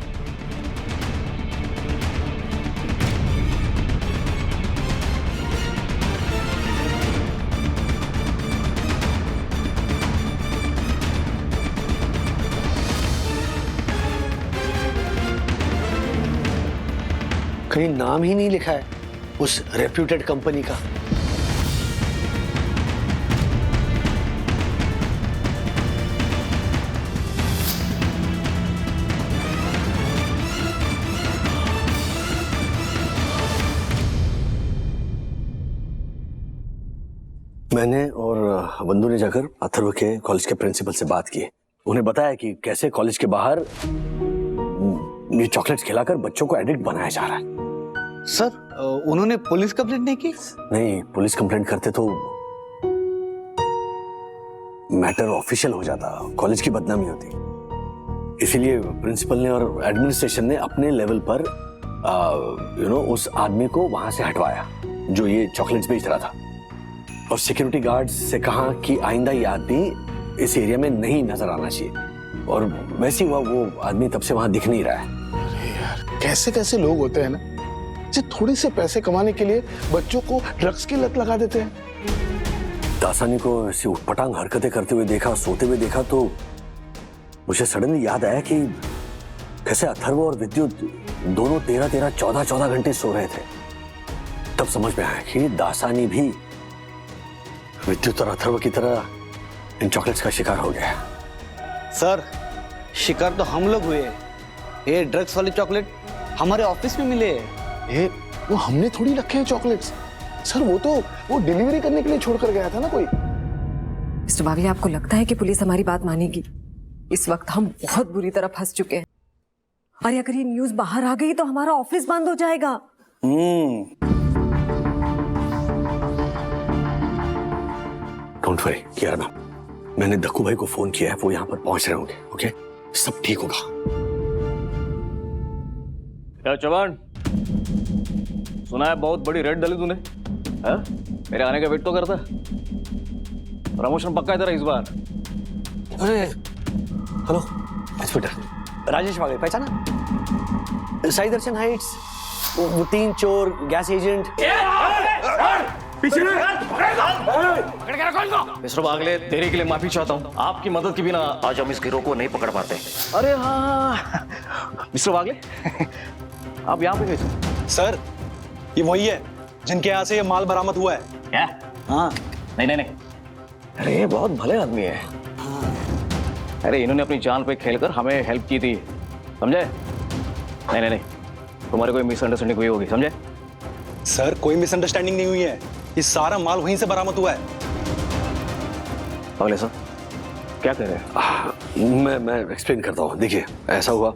कहीं नाम ही नहीं लिखा है उस रेप्यूटेड कंपनी का। मैंने और बंधु ने जाकर अथर्व के कॉलेज के प्रिंसिपल से बात की। उन्हें बताया कि कैसे कॉलेज के बाहर ये चॉकलेट्स खिलाकर बच्चों को एडिक्ट बनाया जा रहा है। सर, उन्होंने पुलिस कंप्लेंट नहीं की? नहीं, पुलिस कंप्लेंट करते तो मैटर ऑफिशियल हो जाता, कॉलेज की बदनामी होती। इसीलिए प्रिंसिपल ने और एडमिनिस्ट्रेशन ने अपने लेवल पर उस आदमी को वहां से हटवाया जो ये चॉकलेट्स बेच रहा था, और सिक्योरिटी गार्ड्स से कहा कि आइंदा ये आदमी इस एरिया में नहीं नजर आना चाहिए। और वैसे हुआ, वो आदमी तब से वहां दिख नहीं रहा है। अरे यार, कैसे कैसे लोग होते हैं ना, जो थोड़े से पैसे कमाने के लिए बच्चों को ड्रग्स की लत लगा देते हैं। दासानी को ऐसी उटपटांग हरकतें करते हुए देखा, सोते हुए देखा, तो मुझे सडनली याद आया कि कैसे अथर्व और विद्युत दोनों 13-13, 14-14 घंटे सो रहे थे। तब समझ में आया कि दासानी भी विद्युत और अथर्व की तरह इन चॉकलेट्स का शिकार हो गया। सर, शिकार तो हम लोग हुए। ये ड्रग्स वाले चॉकलेट हमारे ऑफिस में मिले। वो हमने थोड़ी रखे हैं चॉकलेट्स सर, वो डिलीवरी करने के लिए छोड़कर गया था ना कोई। मिस्टर बावली, आपको लगता है कि पुलिस हमारी बात मानेगी? इस वक्त हम बहुत बुरी तरह फंस चुके हैं। अरे अगर ये न्यूज़ बाहर आ गई तो हमारा ऑफिस बंद हो जाएगा। डोंट वरी कियारा मैम, मैंने दक्कू भाई को फोन किया है, वो यहाँ पर पहुंच रहे होंगे। ओके, सब ठीक होगा। क्या चौहान, सुना है बहुत बड़ी रेड डाली तूने? है? मेरे आने का वेट तो करता। प्रमोशन पक्का है तेरा इस बार। अरे हेलो इंस्पेक्टर राजेश वागले, पहचाना? साई दर्शन हाइट्स, वो 3 चोर, गैस एजेंट। मिस्टर बागले, तेरे के लिए माफी चाहता हूँ। आपकी मदद के बिना आज हम इस गिरोह को नहीं पकड़ पाते। अरे हाँ मिस्टर बागले, आप यहाँ पे कैसे? सर, ये वही है जिनके यहाँ से ये माल बरामद हुआ है। क्या? हाँ। नहीं, अरे ये बहुत भले आदमी है। अरे इन्होंने अपनी जान पे खेलकर हमें हेल्प की थी, समझे? नहीं, तुम्हारे कोई मिसअंडरस्टैंडिंग हुई होगी, समझे? सर, कोई मिसअंडरस्टैंडिंग नहीं हुई है, ये सारा माल वहीं से बरामद हुआ है। अगले सर क्या कह रहे हैं? मैं एक्सप्लेन करता हूँ। देखिए, ऐसा हुआ,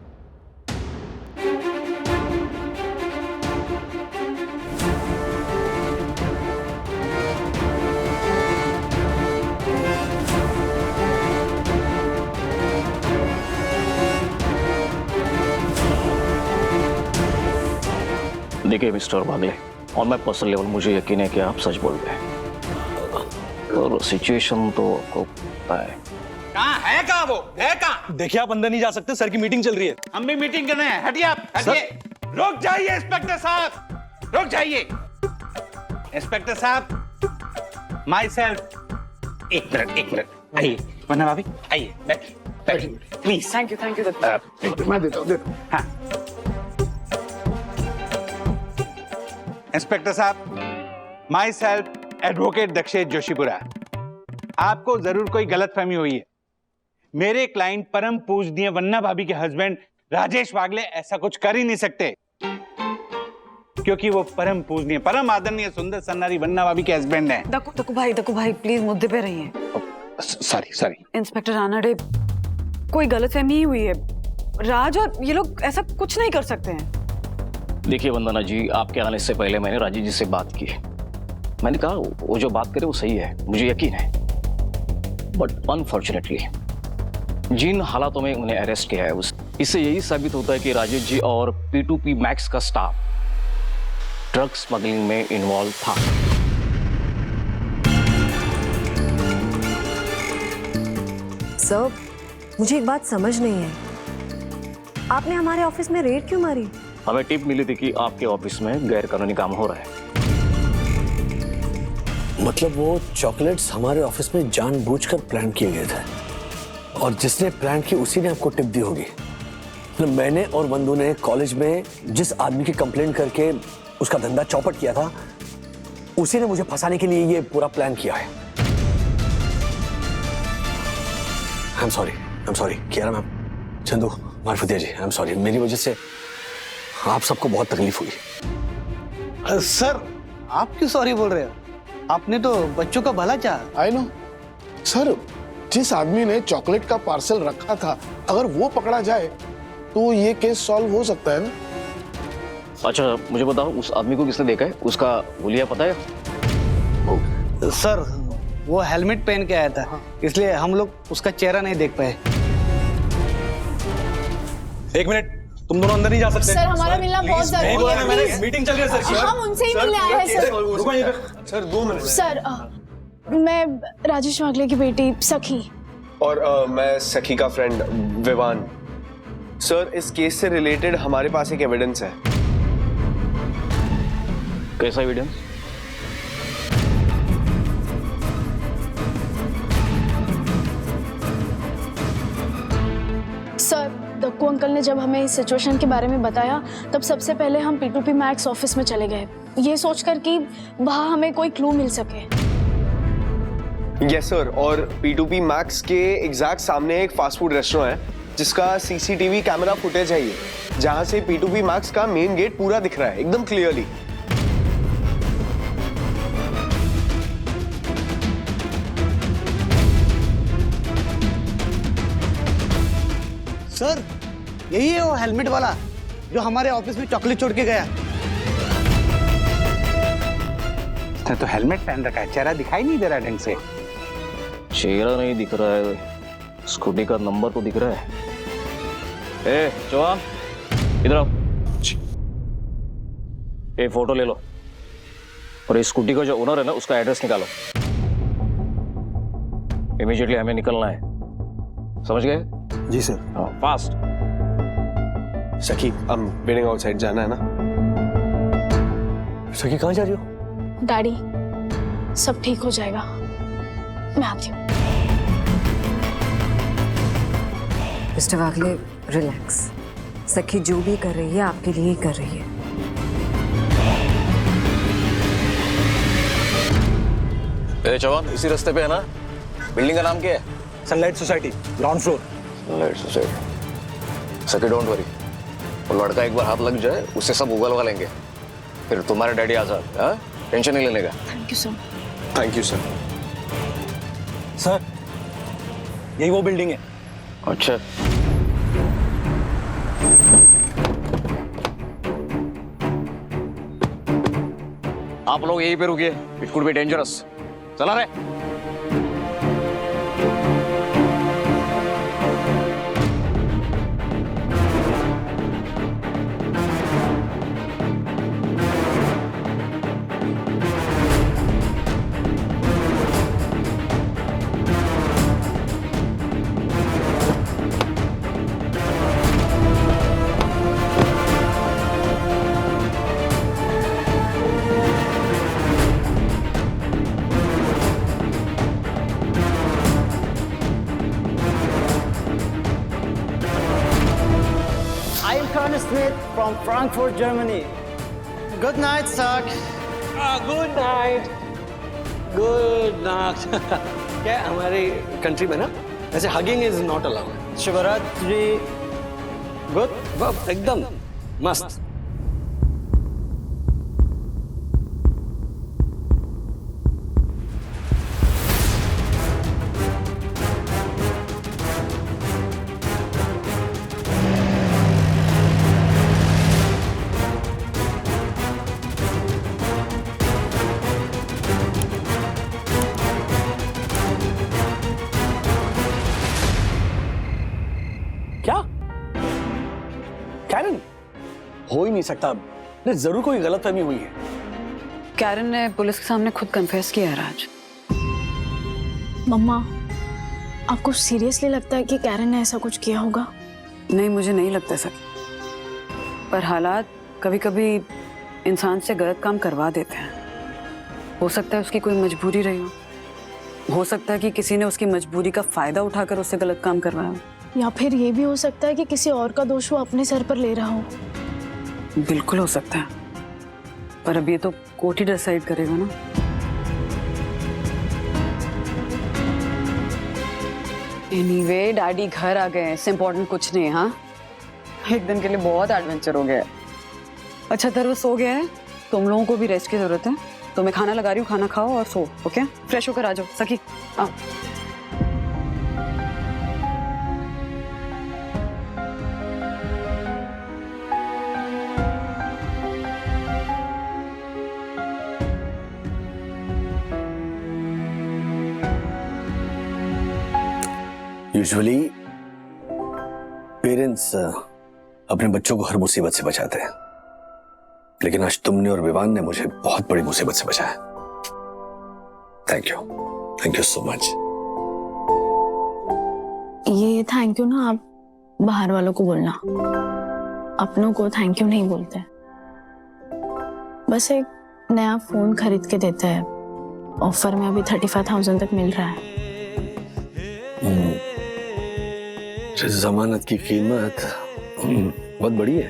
देखिए mister Bagle, on my personal level मुझे यकीन है कि आप सच बोल रहे हैं, और सिचुएशन तो आपको पता है। कहाँ है? कहाँ वो है? कहाँ? देखिए, आप अंदर नहीं जा सकते, सर की मीटिंग चल रही है। हम भी मीटिंग करने हैं। हटिए आप, हटिए। रुक जाइए इंस्पेक्टर साहब, रुक जाइए। इंस्पेक्टर साहब, माई सेल्फ। एक मिनट आइए। वंदना भाभी आइए, बैठिए प्लीज। Thank you. मैं देता हूँ। हाँ इंस्पेक्टर साहब, my self advocate Dakshesh Joshipura. आपको जरूर कोई गलतफहमी हुई है। मेरे क्लाइंट परम पूजनीय वन्ना भाभी के हस्बैंड राजेश वागले ऐसा कुछ कर ही नहीं सकते, क्योंकि वो परम पूजनीय, परम आदरणीय, सुंदर सन्नारी वन्ना भाभी के हस्बैंड हैं। दक्कू भाई प्लीज मुद्दे पे रहिए। सॉरी इंस्पेक्टर रानडे, कोई गलतफहमी ही हुई है। राज और ये लोग ऐसा कुछ नहीं कर सकते हैं। देखिए वंदना जी, आपके आने से पहले मैंने राजीव जी से बात की। मैंने कहा वो जो बात करे वो सही है, मुझे यकीन है। बट अनफॉर्चुनेटली जिन हालातों में उन्हें अरेस्ट किया है इससे यही साबित होता है कि राजीव जी और P2P मैक्स का स्टाफ ड्रग स्मगलिंग में इन्वॉल्व था। सर, मुझे एक बात समझ नहीं है, आपने हमारे ऑफिस में रेड क्यों मारी? हमें टिप मिली थी कि आपके ऑफिस में गैर कानूनी काम हो रहा है। मतलब वो चॉकलेट्स हमारे ऑफिस में जानबूझकर प्लान किए गए थे और जिसने प्लान की उसी ने आपको टिप दी होगी। मतलब मैंने और वंदू ने कॉलेज में जिस आदमी की कंप्लेंट करके उसका धंधा चौपट किया था उसी ने मुझे फंसाने के लिए ये पूरा प्लान किया है। I am sorry Kiara ma'am, Chandu, Marfatia ji, I am sorry. मेरी वजह से आप सबको बहुत तकलीफ हुई। सर आप क्यों सॉरी बोल रहे हो? आपने तो बच्चों का भला चाहा। आई नो सर, जिस आदमी ने चॉकलेट का पार्सल रखा था अगर वो पकड़ा जाए तो ये केस सॉल्व हो सकता है ना। अच्छा मुझे बताओ, उस आदमी को किसने देखा है? उसका हुलिया पता है? सर वो हेलमेट पहन के आया था, इसलिए हम लोग उसका चेहरा नहीं देख पाए। एक मिनट, तुम दोनों अंदर नहीं जा सकते। सर हमारा मिलना बहुत जरूरी है। मैंने मीटिंग चल रही है सर। हम उनसे ही मिलने आए हैं सर। रुको यहीं पे। Sir 2 minute. सर मैं राजेश वागले की बेटी सखी। और मैं सखी का फ्रेंड विवान। सर इस केस से रिलेटेड हमारे पास एक एविडेंस है। कैसा एविडेंस? सर दक्कू अंकल ने जब हमें इस सिचुएशन के बारे में बताया तब सबसे पहले हम P2P मैक्स ऑफिस में चले गए, ये सोचकर कि वहां हमें कोई क्लू मिल सके। यस सर, और P2P मैक्स के एग्जैक्ट सामने एक फास्ट फूड रेस्टोरेंट है जिसका CCTV कैमरा फुटेज है ये, जहां से P2P मैक्स का मेन गेट पूरा दिख रहा है एकदम क्लियरली। सर यही है वो हेलमेट वाला जो हमारे ऑफिस में चॉकलेट छोड़ के गया। उसने तो हेलमेट पहन रखा है, चेहरा दिखाई नहीं दे रहा ढंग से। चेहरा नहीं दिख रहा है, स्कूटी का नंबर तो दिख रहा है। ए जवान इधर आओ, ये फोटो ले लो और इस स्कूटी का जो ओनर है ना उसका एड्रेस निकालो। इमीडिएटली हमें निकलना है, समझ गए? जी सर। फास्ट। सखी हम वेटिंग आउटसाइड जाना है ना। सखी कहाँ जा रही हो? डैडी सब ठीक हो जाएगा, मैं आती हूँ। मिस्टर वागले रिलैक्स, सखी जो भी कर रही है आपके लिए ही कर रही है। ए जवान, इसी रास्ते पे है ना? बिल्डिंग का नाम क्या है? Sunlight society, ground floor. Sunlight society. सखी डोंट वरी, वो लड़का एक बार हाथ लग जाए उससे सब उगलवा लेंगे, फिर तुम्हारे डैडी आजाद। हाँ, टेंशन नहीं लेने का। Thank you sir. Thank you sir. Sir यही वो बिल्डिंग है। अच्छा आप लोग यहीं पे रुकिए, इट कुड बी डेंजरस। चला रहे। Smith from Frankfurt, Germany. Good night, Sak. Good night. Good night. क्या हमारे कंट्री में ना ऐसे hugging is not allowed. Shivratri. Good, एकदम मस्त। हो ही नहीं सकता। नहीं, जरूर कोई गलतफहमी हुई है। कैरन ने पुलिस के सामने खुद कन्फेस किया है राज। मम्मा, आपको सीरियसली लगता है कि कैरन ने ऐसा कुछ किया होगा? नहीं, मुझे नहीं लगता सकी, पर हालात कभी कभी इंसान से गलत काम करवा देते हैं। हो सकता है उसकी कोई मजबूरी रही हो सकता है कि किसी ने उसकी मजबूरी का फायदा उठाकर उससे गलत काम करवाया हो, या फिर ये भी हो सकता है कि किसी और का दोष वो अपने सर पर ले रहा हो। बिल्कुल हो सकता है, पर अब ये तो कोर्ट ही डिसाइड करेगा ना। एनीवे, डैडी घर आ गए, इससे इम्पोर्टेंट कुछ नहीं है। हाँ, एक दिन के लिए बहुत एडवेंचर हो गया है। अच्छा तरह सो गया है, तुम लोगों को भी रेस्ट की जरूरत है, तो मैं खाना लगा रही हूँ, खाना खाओ और सो। ओके, फ्रेश होकर आ जाओ। सखी आओ। यूजुअली पेरेंट्स अपने बच्चों को हर मुसीबत से बचाते हैं, लेकिन आज तुमने और विवान ने मुझे बहुत बड़ी मुसीबत से बचाया। Thank you so much. ये थैंक यू ना आप बाहर वालों को बोलना, अपनों को थैंक यू नहीं बोलते। बस एक नया फोन खरीद के देते हैं, ऑफर में अभी 35,000 तक मिल रहा है। जमानत की कीमत बहुत बड़ी है।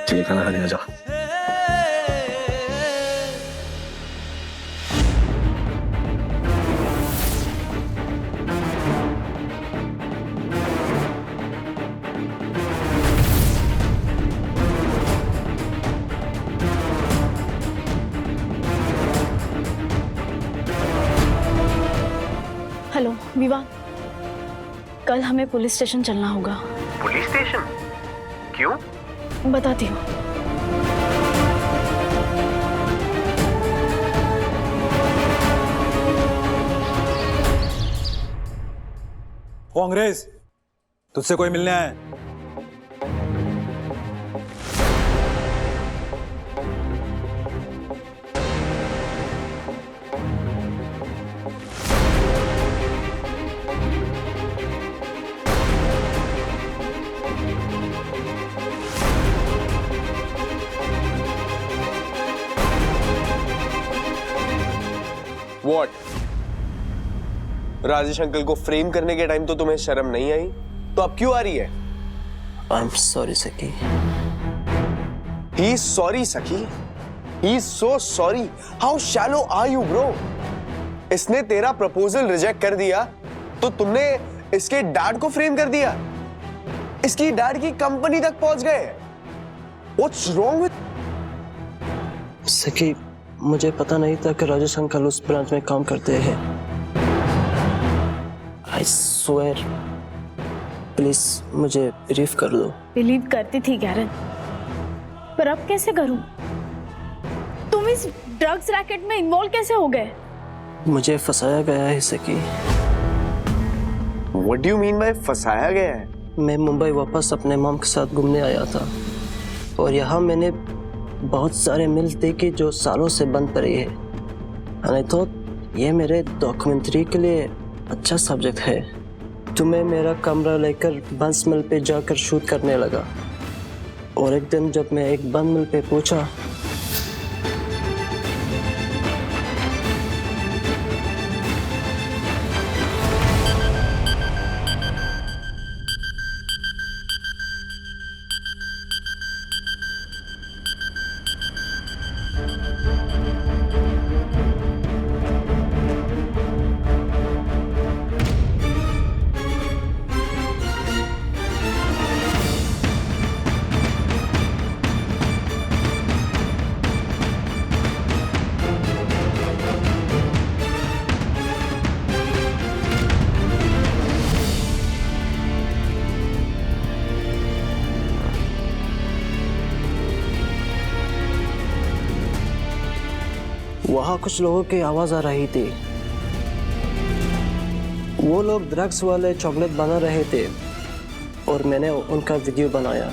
चलिए खाना खाने आ जाओ। हेलो विवाह, कल हमें पुलिस स्टेशन चलना होगा। Police station? क्यों? बताती हूँ। ओ अंग्रेज, तुझसे कोई मिलने आया है? What? राजेश अंकल को फ्रेम करने के टाइम तो तुम्हें शर्म नहीं आई, तो अब क्यों आ रही है? I'm sorry, सखी। He's sorry, सखी। He's so sorry. How shallow are you, bro? इसने तेरा प्रपोजल रिजेक्ट कर दिया, तो तुमने इसके डैड को फ्रेम कर दिया। इसकी डैड की कंपनी तक पहुंच गए। What's wrong with? सखी, मुझे पता नहीं था कि राजेश अंकल उस ब्रांच में काम करते हैं। I swear, प्लीज मुझे ब्रीफ कर दो। बिलीव करती थी कैरन, पर अब कैसे करूं? तुम इस ड्रग्स रैकेट में इन्वॉल्व कैसे हो गए? मुझे फंसाया गया है सखी। What do you mean by फंसाया गया है? मैं मुंबई वापस अपने मॉम के साथ घूमने आया था, और यहाँ मैंने बहुत सारे मिल्स देखे जो सालों से बंद पड़ी है। मैंने तो ये मेरे डॉक्यूमेंट्री के लिए अच्छा सब्जेक्ट है। तो मैं मेरा कमरा लेकर बंस मिल पे जाकर शूट करने लगा, और एक दिन जब मैं एक बंद मिल पे पहुंचा, वहाँ कुछ लोगों की आवाज आ रही थी। वो लोग ड्रग्स वाले चॉकलेट बना रहे थे, और मैंने उनका वीडियो बनाया।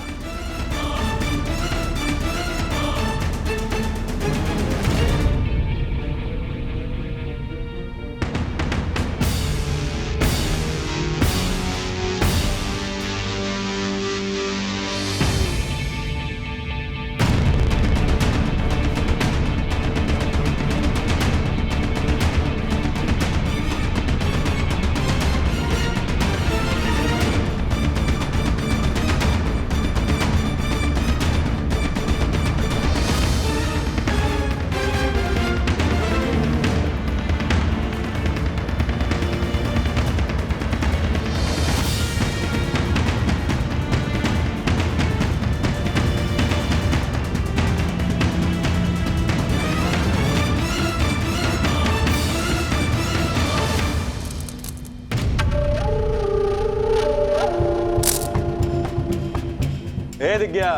दिख गया।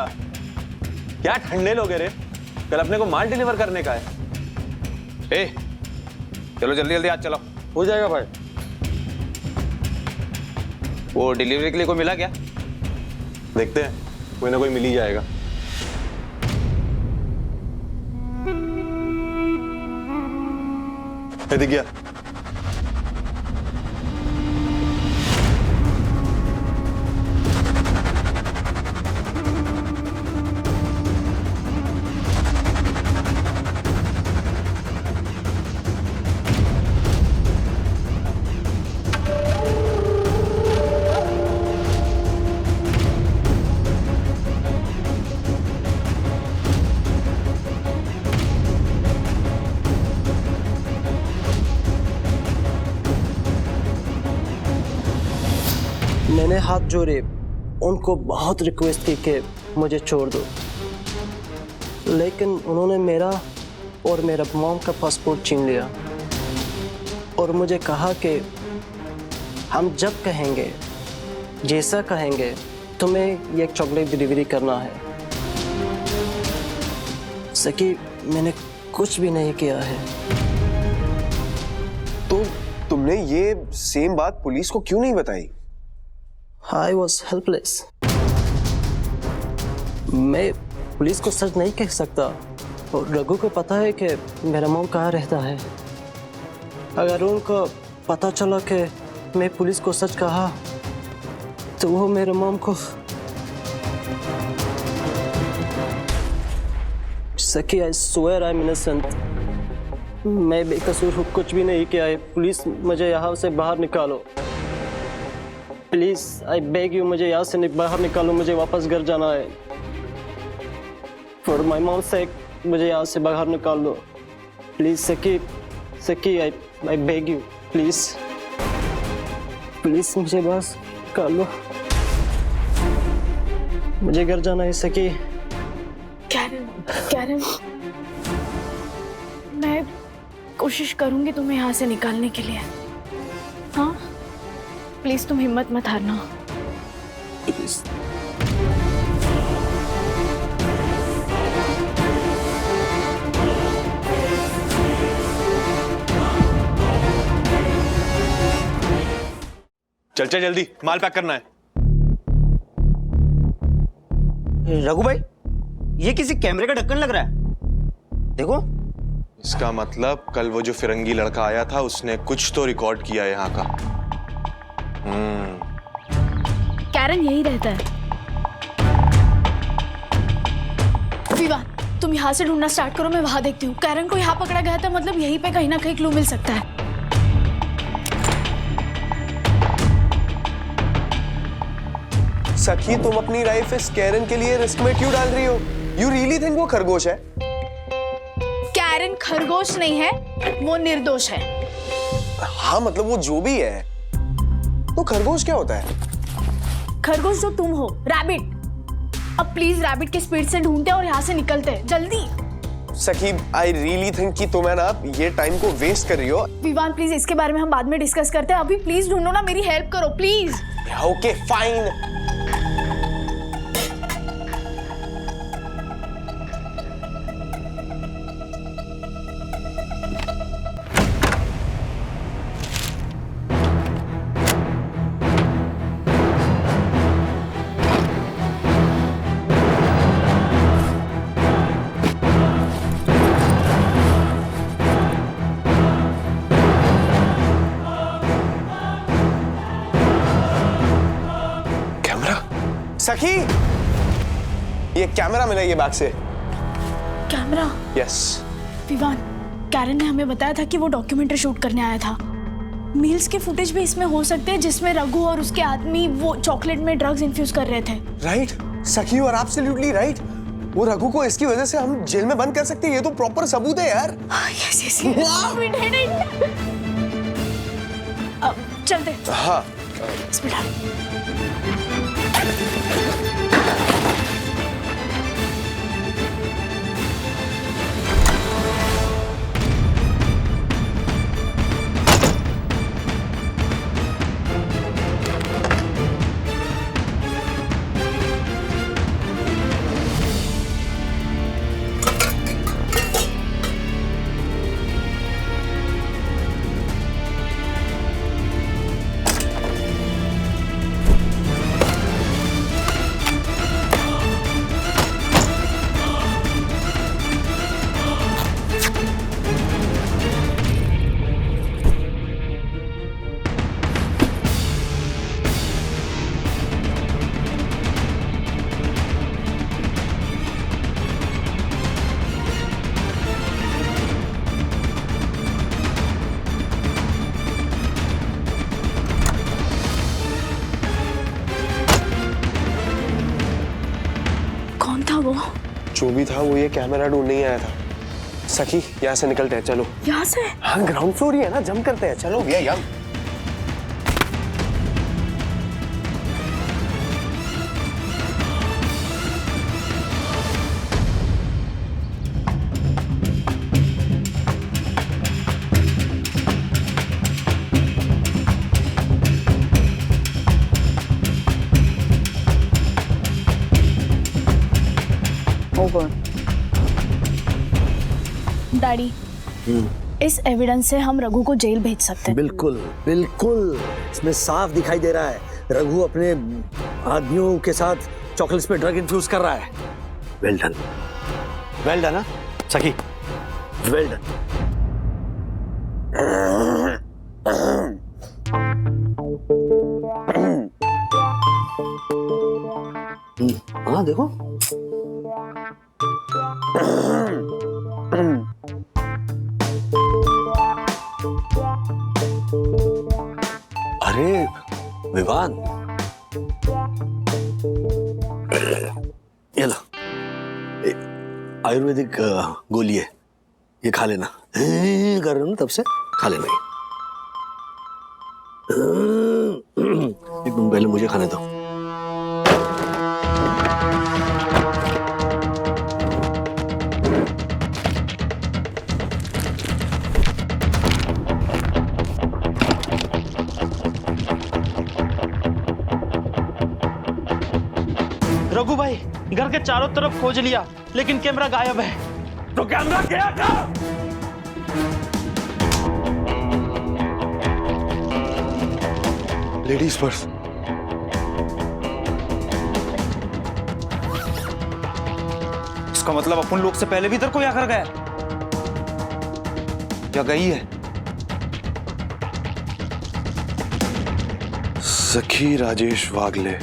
क्या ठंडे लोग हैं रे, कल अपने को माल डिलीवर करने का है। ए, चलो जल्दी जल्दी आज चलो। हो जाएगा भाई। वो डिलीवरी के लिए कोई मिला क्या? देखते हैं, कोई ना कोई मिल ही जाएगा। दिख गया। मैंने हाथ जोड़े, उनको बहुत रिक्वेस्ट की कि मुझे छोड़ दो, लेकिन उन्होंने मेरा और मेरा मॉम का पासपोर्ट छीन लिया और मुझे कहा कि हम जब कहेंगे, जैसा कहेंगे, तुम्हें ये एक चॉकलेट डिलीवरी करना है। सकी, मैंने कुछ भी नहीं किया है। तो तुमने ये सेम बात पुलिस को क्यों नहीं बताई? I was helpless. मैं पुलिस को सच नहीं कह सकता और रघु को पता है कि मेरा मॉम कहाँ रहता है। अगर उनको पता चला कि मैं पुलिस को सच कहा तो वो मेरे मॉम को सकी, I swear I'm innocent. मैं बेकसूर हूँ, कुछ भी नहीं किया है। पुलिस मुझे यहाँ से बाहर निकालो प्लीज, आई बेग यू, मुझे यहाँ से बाहर निकालो, मुझे वापस घर जाना है। फॉर माई मॉम सेक मुझे यहाँ से बाहर निकाल दो प्लीज। सकी, सकी, I beg you, please please मुझे बस निकाल लो, मुझे घर जाना है। सकी। कैरन, कैरन, मैं कोशिश करूंगी तुम्हें यहाँ से निकालने के लिए। हाँ प्लीज, तुम हिम्मत मत हारना प्लीज। चल चल जल्दी, माल पैक करना है। रघु भाई, ये किसी कैमरे का ढक्कन लग रहा है, देखो। इसका मतलब कल वो जो फिरंगी लड़का आया था उसने कुछ तो रिकॉर्ड किया यहाँ का। कैरन यही रहता है। विवान, तुम यहाँ से ढूंढना स्टार्ट करो, मैं वहां देखती हूँ। कैरन को यहाँ पकड़ा गया था, मतलब यहीं पे कहीं ना कहीं क्लू मिल सकता है। सखी, तुम अपनी लाइफ इस कैरन के लिए रिस्क में क्यों डाल रही हो? यू रियली थिंक वो खरगोश है? कैरन खरगोश नहीं है, वो निर्दोष है। हाँ मतलब वो जो भी है, तो खरगोश क्या होता है? खरगोश जो तुम हो, रैबिट। अब प्लीज रैबिट की स्पीड से ढूंढते और यहाँ से निकलते जल्दी। सखी, आई रियली थिंक कि तुम है ना ये टाइम को वेस्ट कर रही हो। विवान प्लीज, इसके बारे में हम बाद में डिस्कस करते हैं। अभी प्लीज ढूंढो ना, मेरी हेल्प करो प्लीज। Okay fine. सखी, ये कैमरा मिला ये बैग से। कैमरा? यस। विवान, कैरन ने हमें बताया था कि वो डॉक्यूमेंट्री शूट करने आया था। मील्स के फुटेज भी इसमें हो सकते हैं जिसमें रघु और उसके आदमी वो चॉकलेट में ड्रग्स इन्फ्यूज कर रहे थे। राइट सखी, और एब्सोल्युटली राइट। वो रघु को इसकी वजह से हम जेल में बंद कर सकते हैं। ये तो प्रॉपर सबूत है यार। Yes yes. अब चलते। हाँ। जो भी था वो ये कैमरा ढूंढने ही आया था। सखी, यहाँ से निकलते हैं, चलो। यहाँ से? हाँ, ग्राउंड फ्लोर ही है ना, जंप करते हैं, चलो भैया यार। डैडी, इस एविडेंस से हम रघु को जेल भेज सकते हैं। बिल्कुल बिल्कुल, इसमें साफ दिखाई दे रहा है रघु अपने आदमियों के साथ चॉकलेट्स पे ड्रग इन्फ्यूज कर रहा है। Well done. वेल डन सखी, वेल डन। हाँ देखो, अरे विवान, ये लो, आयुर्वेदिक गोली है, ये खा लेना। कर रहे हो ना तब से, खा लेना ये। एक मिनट पहले मुझे खाने दो। रघु भाई, घर के चारों तरफ खोज लिया लेकिन कैमरा गायब है। तो कैमरा गया कहाँ? Ladies purse. इसका मतलब अपन लोग से पहले भी इधर कोई आकर गया या गई है? सखी राजेश वागले,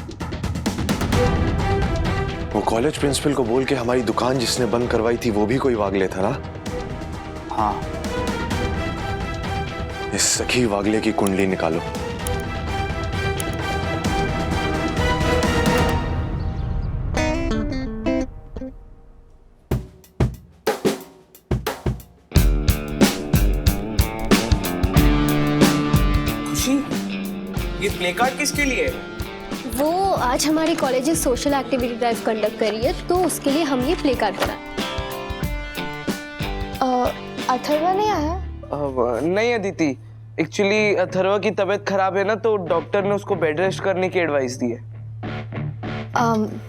वो कॉलेज प्रिंसिपल को बोल के हमारी दुकान जिसने बंद करवाई थी वो भी कोई वागले था ना? हाँ। इस सखी वागले की कुंडली निकालो। खुशी, ये प्ले कार्ड किसके लिए है? वो आज हमारी कॉलेज एक सोशल एक्टिविटी ड्राइव कंडक्ट करी है, तो उसके लिए हम ये प्ले कार्ड करा। अथर्वा नहीं आया? नहीं अदिति, एक्चुअली अथर्वा की तबीयत खराब है ना, तो डॉक्टर ने उसको बेड रेस्ट करने की एडवाइस दी है।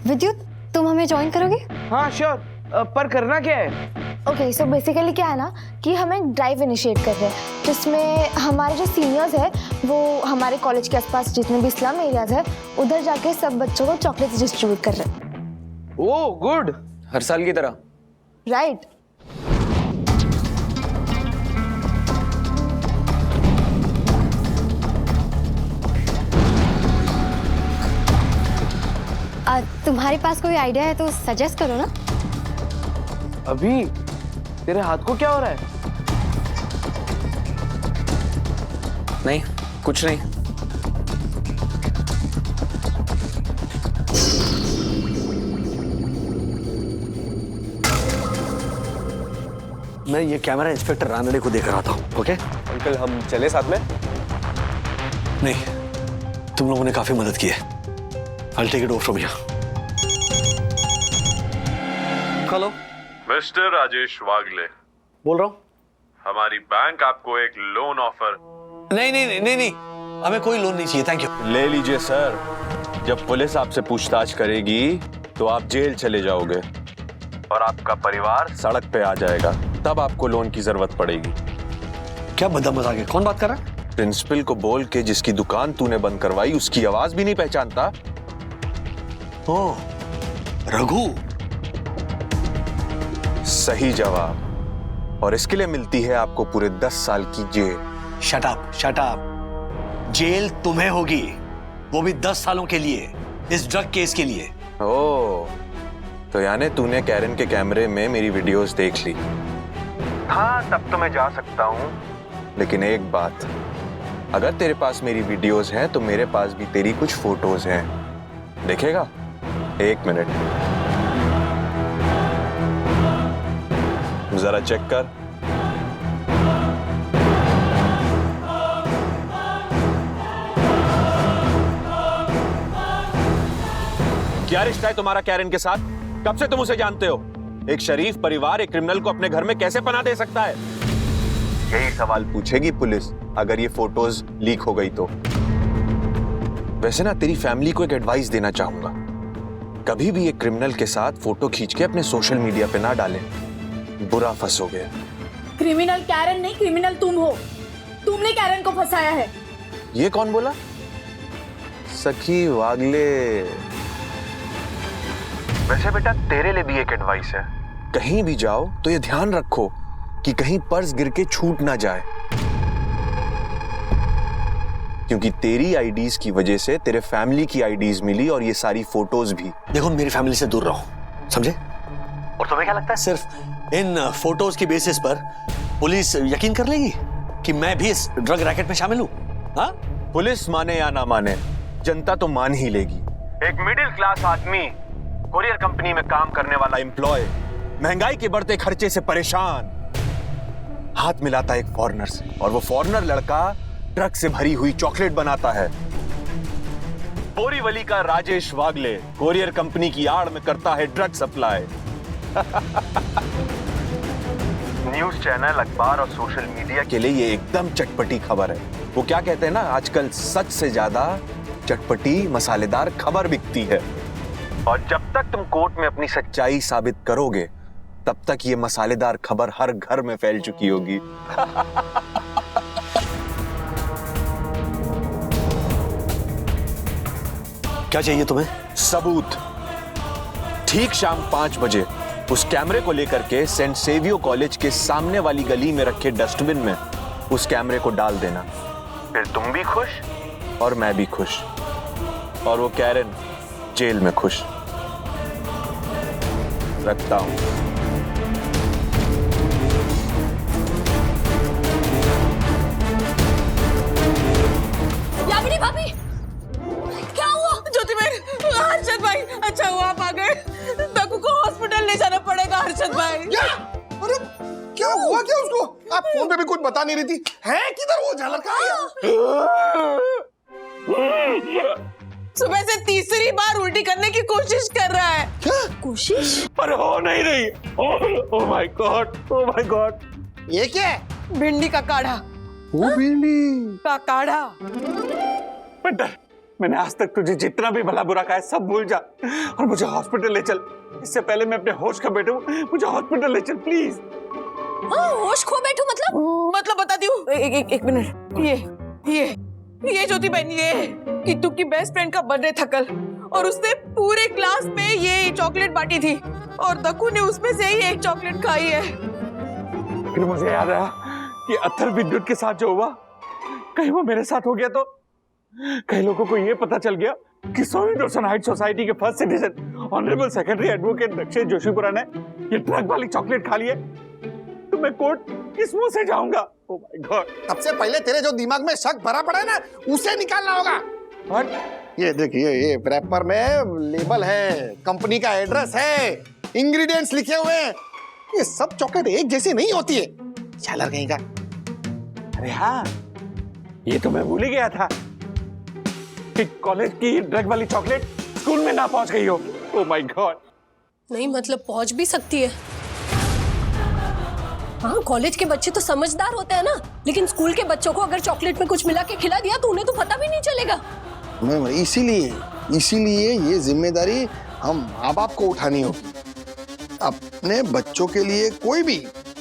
विद्युत, तुम हमें ज्वाइन करोगे? हाँ श्योर, पर करना क्या है? ओके, सो बेसिकली क्या है ना कि हम एक ड्राइव इनिशिएट कर रहे हैं जिसमें हमारे जो सीनियर्स हैं वो हमारे कॉलेज के आसपास जितने भी स्लम एरियाज है उधर जाके सब बच्चों को चॉकलेट्स डिस्ट्रीब्यूट कर रहे हैं। ओह गुड, हर साल की तरह। राइट। तुम्हारे पास कोई आइडिया है तो सजेस्ट करो ना। अभी तेरे हाथ को क्या हो रहा है? नहीं, कुछ नहीं। मैं ये कैमरा इंस्पेक्टर रानडे को देकर आता हूँ। ओके अंकल, हम चले साथ में? नहीं, तुम लोगों ने काफी मदद की है। I'll take it over from here. Hello, mister Rajesh Wagle बोल रहा हूँ। हमारी बैंक आपको एक लोन ऑफर। नहीं नहीं नहीं नहीं नहीं, हमें कोई लोन नहीं चाहिए, थैंक यू। ले लीजिए सर, जब पुलिस आपसे पूछताछ करेगी तो आप जेल चले जाओगे और आपका परिवार सड़क पे आ जाएगा, तब आपको लोन की जरूरत पड़ेगी। क्या बदमजाक है? कौन बात कर रहा है? प्रिंसिपल को बोल के जिसकी दुकान तूने बंद करवाई उसकी आवाज भी नहीं पहचानता। ओ, रघु। सही जवाब, और इसके लिए मिलती है आपको पूरे 10 साल की जेल। Shut up, shut up. जेल तुम्हें होगी, वो भी 10 सालों के लिए, इस ड्रग केस के लिए। ओ, तो यानी तूने कैरन के कैमरे में मेरी वीडियोस देख ली। हाँ, तब तो मैं जा सकता हूँ, लेकिन एक बात, अगर तेरे पास मेरी वीडियोस हैं तो मेरे पास भी तेरी कुछ फोटोज हैं, देखेगा? 1 मिनट, जरा चेक कर। क्या रिश्ता है तुम्हारा कैरन के साथ? कब से तुम उसे जानते हो? एक शरीफ परिवार एक क्रिमिनल को अपने घर में कैसे पनाह दे सकता है? यही सवाल पूछेगी पुलिस अगर ये फोटोज लीक हो गई तो। वैसे ना, तेरी फैमिली को एक एडवाइस देना चाहूंगा, कभी भी एक क्रिमिनल के साथ फोटो खींच के अपने सोशल मीडिया पे ना डालें, बुरा फंसोगे। क्रिमिनल कैरन नहीं, क्रिमिनल तुम हो। तुमने कैरन को फंसाया है। ये कौन बोला? सखी वागले। वैसे बेटा, तेरे लिए भी एक एडवाइस है, कहीं भी जाओ तो ये ध्यान रखो कि कहीं पर्स गिर के छूट ना जाए, क्योंकि तेरी आईडीज की वजह से तेरे फैमिली की आईडीज मिली और ये सारी फोटोज भी। देखो, मेरी फैमिली से दूर रहो, समझे? और तुम्हें क्या लगता है सिर्फ इन फोटोज की बेसिस पर पुलिस यकीन कर लेगी कि मैं भी इस ड्रग रैकेट में शामिल हूं? हाँ? पुलिस माने या ना माने, जनता तो मान ही लेगी। एक मिडिल क्लास आदमी, कोरियर कंपनी में काम करने वाला एम्प्लॉय, महंगाई के बढ़ते खर्चे से परेशान, हाथ मिलाता है एक फॉरेनर से, और वो फॉरेनर लड़का ट्रक से भरी हुई चॉकलेट बनाता है। बोरीवली का राजेश वागले कोरियर कंपनी की आड़ में करता है ड्रग सप्लाई। न्यूज चैनल, अखबार और सोशल मीडिया के लिए ये एकदम चटपटी खबर है। वो क्या कहते हैं ना, आजकल सच से ज्यादा चटपटी मसालेदार खबर बिकती है, और जब तक तुम कोर्ट में अपनी सच्चाई साबित करोगे तब तक ये मसालेदार खबर हर घर में फैल चुकी होगी। क्या चाहिए तुम्हें? सबूत। ठीक शाम 5 बजे उस कैमरे को लेकर के सेंट सेवियो कॉलेज के सामने वाली गली में रखे डस्टबिन में उस कैमरे को डाल देना, फिर तुम भी खुश और मैं भी खुश, और वो कैरन जेल में खुश। रखता हूं। यामिनी भाभी, क्या हुआ? ज्योति बहन, हर्षद भाई, अच्छा हुआ आप आ गए। दकू को हॉस्पिटल ले जाना पड़ेगा हर्षद भाई। अरे क्या हुआ क्या उसको? आप फोन पे भी कुछ बता नहीं रही थी। है किधर वो झालर का? सुबह से तीसरी बार उल्टी करने की कोशिश कर रहा है। क्या कोशिश? पर हो नहीं रही। ओह my god, oh my God. ये क्या है? भिंडी का काढ़ा। वो भिंडी का काढ़ा। बेटा, मैंने आज तक तुझे जितना भी भला बुरा कहा है सब भूल जा और मुझे हॉस्पिटल ले चल। इससे पहले मैं अपने होश खो बैठूं, मुझे हॉस्पिटल ले चल प्लीज। होश खो बैठूं मतलब बताती हूँ। एक मिनट। ये ज्योति बहन, ये किट्टू की बेस्ट फ्रेंड का बर्थडे था कल, और उसने पूरे क्लास में ये चॉकलेट बांटी थी, और दक्कू ने उसमें से ही एक चॉकलेट खाई है। फिर मुझे याद आया कि अत्तर विद्युत के साथ जो हुआ, कहीं वो मेरे साथ हो गया तो? कई लोगों को ये पता चल गया कि सोनी हाइट सोसाइटी के first citizen honourable secretary advocate Dakshesh Joshipura ने ये ड्रग वाली चॉकलेट खा ली है, तो मैं कोर्ट किस मुंह से जाऊंगा? ओह माय गॉड। सबसे पहले तेरे जो दिमाग में शक भरा पड़ा है ना, उसे निकालना होगा। What? ये देखिए, ये रैपर में लेबल है, कंपनी का एड्रेस है, इंग्रेडिएंट्स लिखे हुए हैं। ये सब चॉकलेट एक जैसी नहीं होती है। चालर कहीं का। अरे हाँ, ये तो मैं भूल ही गया था कि कॉलेज की ड्रग वाली चॉकलेट स्कूल में ना पहुंच गई हो। ओह माय गॉड। नहीं मतलब पहुंच भी सकती है। हाँ, कॉलेज के बच्चे तो समझदार होते हैं ना, लेकिन स्कूल के बच्चों को अगर चॉकलेट में कुछ मिला के खिला दिया तो उन्हें तो पता भी नहीं चलेगा। इसीलिए ये जिम्मेदारी हम माँ बाप को उठानी होगी। अपने बच्चों के लिए कोई भी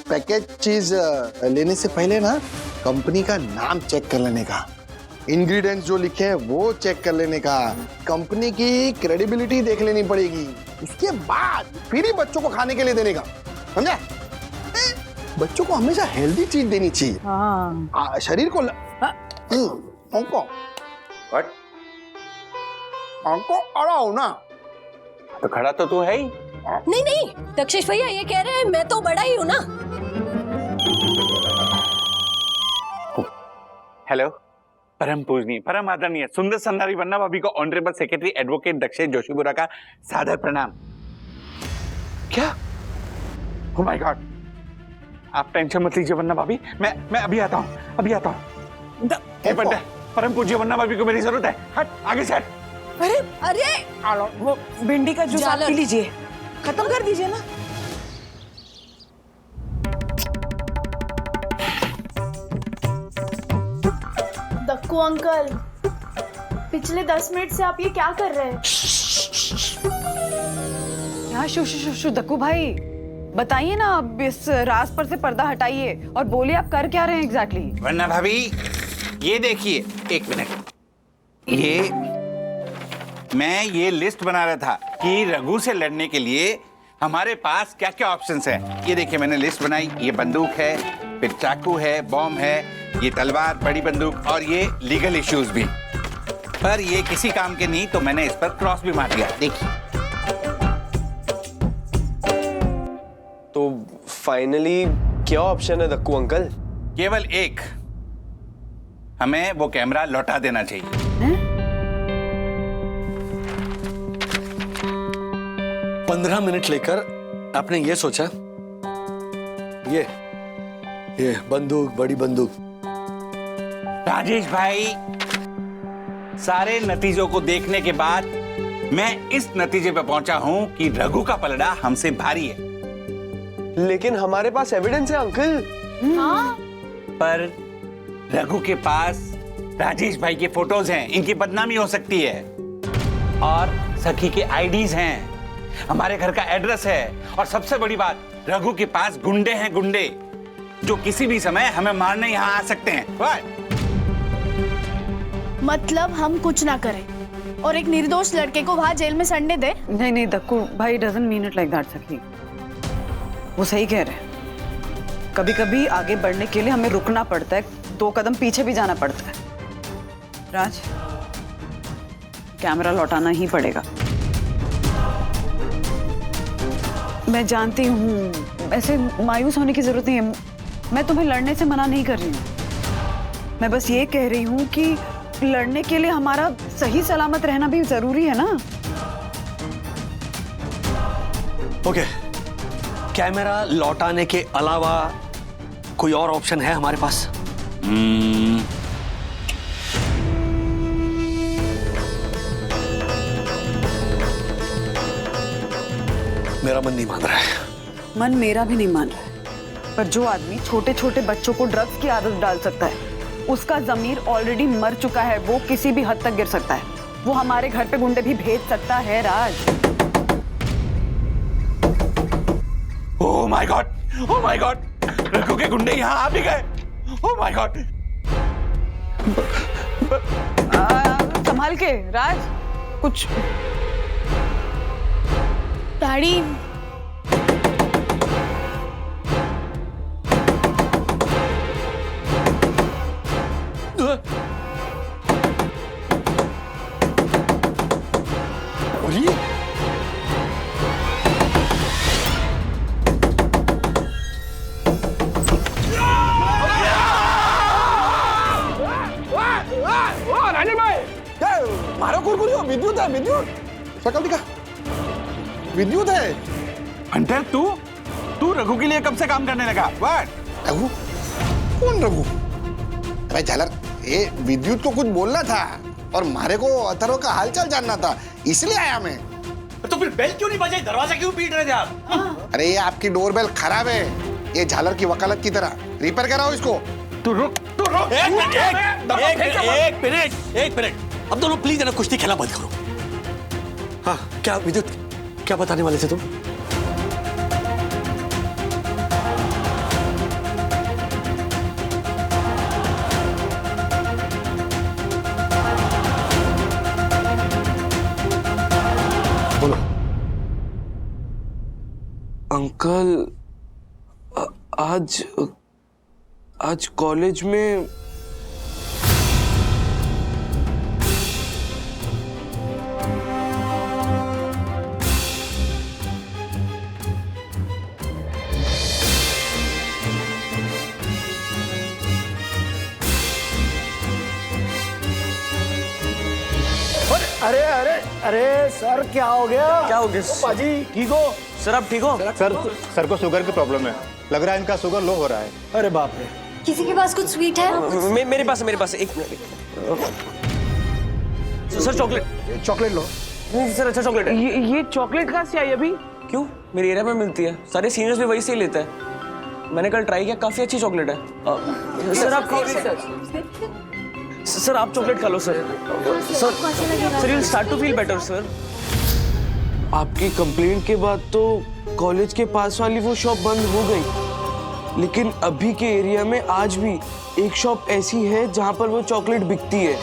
पैकेज चीज लेने से पहले ना कंपनी का नाम चेक कर लेने का, इंग्रेडिएंट्स जो लिखे हैं वो चेक कर लेने का, कंपनी की क्रेडिबिलिटी देख लेनी पड़ेगी। इसके बाद फिर ही बच्चों को खाने के लिए देने का, समझा? बच्चों को हमेशा हेल्दी चीज देनी चाहिए। हाँ। शरीर को हमको अड़ाओ ना। तो खड़ा तो तू है ही। नहीं दक्षेश भैया ये कह रहे हैं मैं तो बड़ा ही हूँ ना। हेलो, परम पूजनीय, परम आदरणीय सुंदर सन्नारी वन्ना भाभी को honourable secretary advocate Dakshesh Joshipura का सादर प्रणाम। क्या? ओह माय गॉड, आप टेंशन मत लीजिए वन्ना भाभी, मैं अभी आता हूँ। परम पूज्य वन्ना भाभी को मेरी जरूरत है। हट, आगे से हट। अरे वो भिंडी का जूस आप पी लीजिए, खत्म कर दीजिए ना। दक्कू अंकल, पिछले 10 मिनट से आप ये क्या कर रहे हैं? क्या शु दक्कू भाई, बताइए ना, अब इस राज पर से पर्दा हटाइए और बोलिए आप कर क्या रहे हैं एग्जैक्टली। वन्ना भाभी ये देखिए, एक मिनट, मैं ये लिस्ट बना रहा था कि रघु से लड़ने के लिए हमारे पास क्या क्या ऑप्शंस हैं। ये देखिए मैंने लिस्ट बनाई, ये बंदूक है, फिर चाकू है, बॉम्ब है, ये तलवार, बड़ी बंदूक और ये लीगल इश्यूज भी। पर ये किसी काम के नहीं, तो मैंने इस पर क्रॉस भी मार दिया। देखिए तो फाइनली क्या ऑप्शन है दक्कू अंकल? केवल एक, हमें वो कैमरा लौटा देना चाहिए। 15 मिनट लेकर आपने ये सोचा, ये बंदूक, बड़ी बंदूक। राजेश भाई, सारे नतीजों को देखने के बाद मैं इस नतीजे पे पहुंचा हूं कि रघु का पलड़ा हमसे भारी है। लेकिन हमारे पास एविडेंस है अंकल। हाँ? पर रघु के पास राजेश भाई के फोटोज हैं, इनकी बदनामी हो सकती है। और सखी के आईडीज हैं, हमारे घर का एड्रेस है, और सबसे बड़ी बात, रघु के पास गुंडे हैं, गुंडे जो किसी भी समय हमें मारने यहाँ आ सकते हैं। मतलब हम कुछ ना करें और एक निर्दोष लड़के को वहां जेल में सड़ने दे? नहीं दक्कू भाई doesn't mean it like that सखी, वो सही कह रहे हैं। कभी कभी आगे बढ़ने के लिए हमें रुकना पड़ता है, 2 कदम पीछे भी जाना पड़ता है। राज, कैमरा लौटाना ही पड़ेगा। मैं जानती हूँ, ऐसे मायूस होने की जरूरत नहीं है। मैं तुम्हें लड़ने से मना नहीं कर रही हूँ, मैं बस ये कह रही हूँ कि लड़ने के लिए हमारा सही सलामत रहना भी जरूरी है ना। ओके, कैमरा लौटाने के अलावा कोई और ऑप्शन है हमारे पास? मेरा मन नहीं मान रहा है। मन मेरा भी नहीं मान रहा है, पर जो आदमी छोटे छोटे बच्चों को ड्रग्स की आदत डाल सकता है, उसका जमीर ऑलरेडी मर चुका है। वो किसी भी हद तक गिर सकता है। वो हमारे घर पे गुंडे भी भेज सकता है। Raj, oh my god, oh my god, Raghu के गुंडे यहाँ आ भी गए। Oh my god. संभाल के राज, कुछ डैडी, है विद्युत, शक्ल दिखा, विद्युत है। अंतर तू रघु के लिए कब से काम करने लगा? व्हाट? रघु? कौन रघु? अरे झालर, ये विद्युत को कुछ बोलना था और मारे को अथर्व का हालचाल जानना था, इसलिए आया मैं। तो फिर बेल क्यों नहीं बजाई, दरवाजा क्यों पीट रहे थे आप? अरे ये आपकी डोरबेल खराब है, ये झालर की वकालत की तरह, रिपेयर कराओ इसको। तू रुक। एक मिनट, अब दोनों प्लीज है ना कुश्ती खेला बंद करो। हाँ, क्या विद्युत, क्या बताने वाले थे तुम? बोलो। अंकल, आज कॉलेज में अरे अरे अरे सर, क्या हो गया? क्या हो गया? पाजी ठीक हो? सर आप ठीक हो? सर को शुगर की प्रॉब्लम है, लग रहा है इनका शुगर लो हो रहा है। अरे बाप रे। किसी के पास कुछ स्वीट है? मेरे पास एक मिनट। सर चॉकलेट लो। सर अच्छा चॉकलेट है। ये चॉकलेट कहाँ से आई अभी? क्यों? मेरे एरिया में मिलती है, सारे सीनियर्स भी वही से ही लेते हैं। मैंने कल ट्राई किया, काफी अच्छी चॉकलेट है। सर आप चॉकलेट खा लो sir. Sir you start to feel better sir. आपकी कंप्लेंट के बाद तो कॉलेज के पास वाली वो शॉप बंद हो गई, लेकिन अभी के एरिया में आज भी एक शॉप ऐसी है जहां पर वो चॉकलेट बिकती है।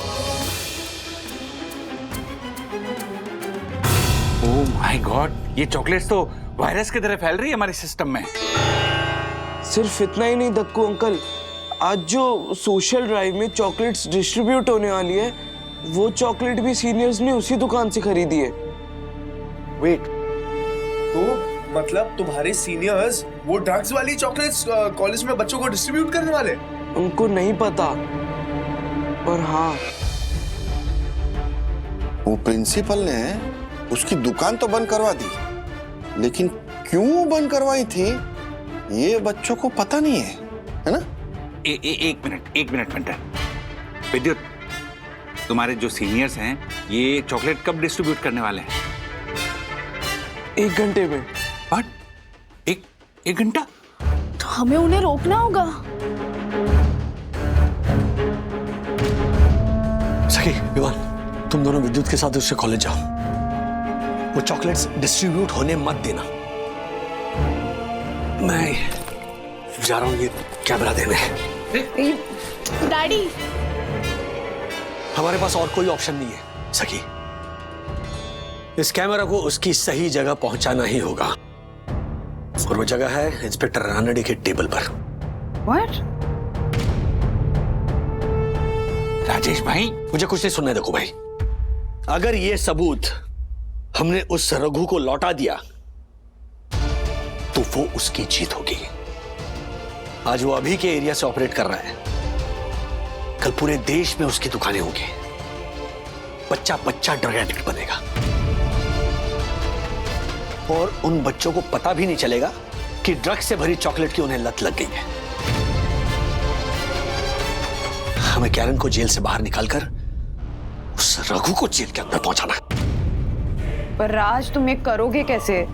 ओह माय गॉड, ये चॉकलेट्स तो वायरस की तरह फैल रही है हमारे सिस्टम में। सिर्फ इतना ही नहीं दक्कू अंकल, आज जो सोशल ड्राइव में चॉकलेट्स डिस्ट्रीब्यूट होने वाली है, वो चॉकलेट भी सीनियर्स ने उसी दुकान से खरीदी है। वेट, तो मतलब तुम्हारे सीनियर्स वो ड्रग्स वाली चॉकलेट्स कॉलेज में बच्चों को डिस्ट्रीब्यूट करने वाले? उनको नहीं पता, पर हाँ, वो प्रिंसिपल ने उसकी दुकान तो बंद करवा दी, लेकिन क्यों बंद करवाई थी ये बच्चों को पता नहीं है ना? एक मिनट मंटर। विद्युत, तुम्हारे जो सीनियर्स हैं ये चॉकलेट कब डिस्ट्रीब्यूट करने वाले हैं? 1 घंटे में। व्हाट? एक घंटा? तो हमें उन्हें रोकना होगा। सखी, विवान, तुम दोनों विद्युत के साथ उससे कॉलेज जाओ, वो चॉकलेट्स डिस्ट्रीब्यूट होने मत देना। मैं जा रहा हूँ ये कैमरा देने। डैडी, हमारे पास और कोई ऑप्शन नहीं है सखी, इस कैमरा को उसकी सही जगह पहुंचाना ही होगा, और वो जगह है इंस्पेक्टर रानडे के टेबल पर। What? राजेश भाई, मुझे कुछ नहीं सुनने देखो भाई। अगर ये सबूत हमने उस रघु को लौटा दिया तो वो उसकी जीत होगी। आज वो अभी के एरिया से ऑपरेट कर रहा है, कल पूरे देश में उसकी दुकानें होंगी, बच्चा बच्चा ड्रग एडिक्ट बनेगा, और उन बच्चों को पता भी नहीं चलेगा कि ड्रग से भरी चॉकलेट की उन्हें लत लग गई है। हमें कैरन को जेल से बाहर निकालकर उस रघु को जेल के अंदर पहुंचाना है। पर राज, तुम ये करोगे कैसे?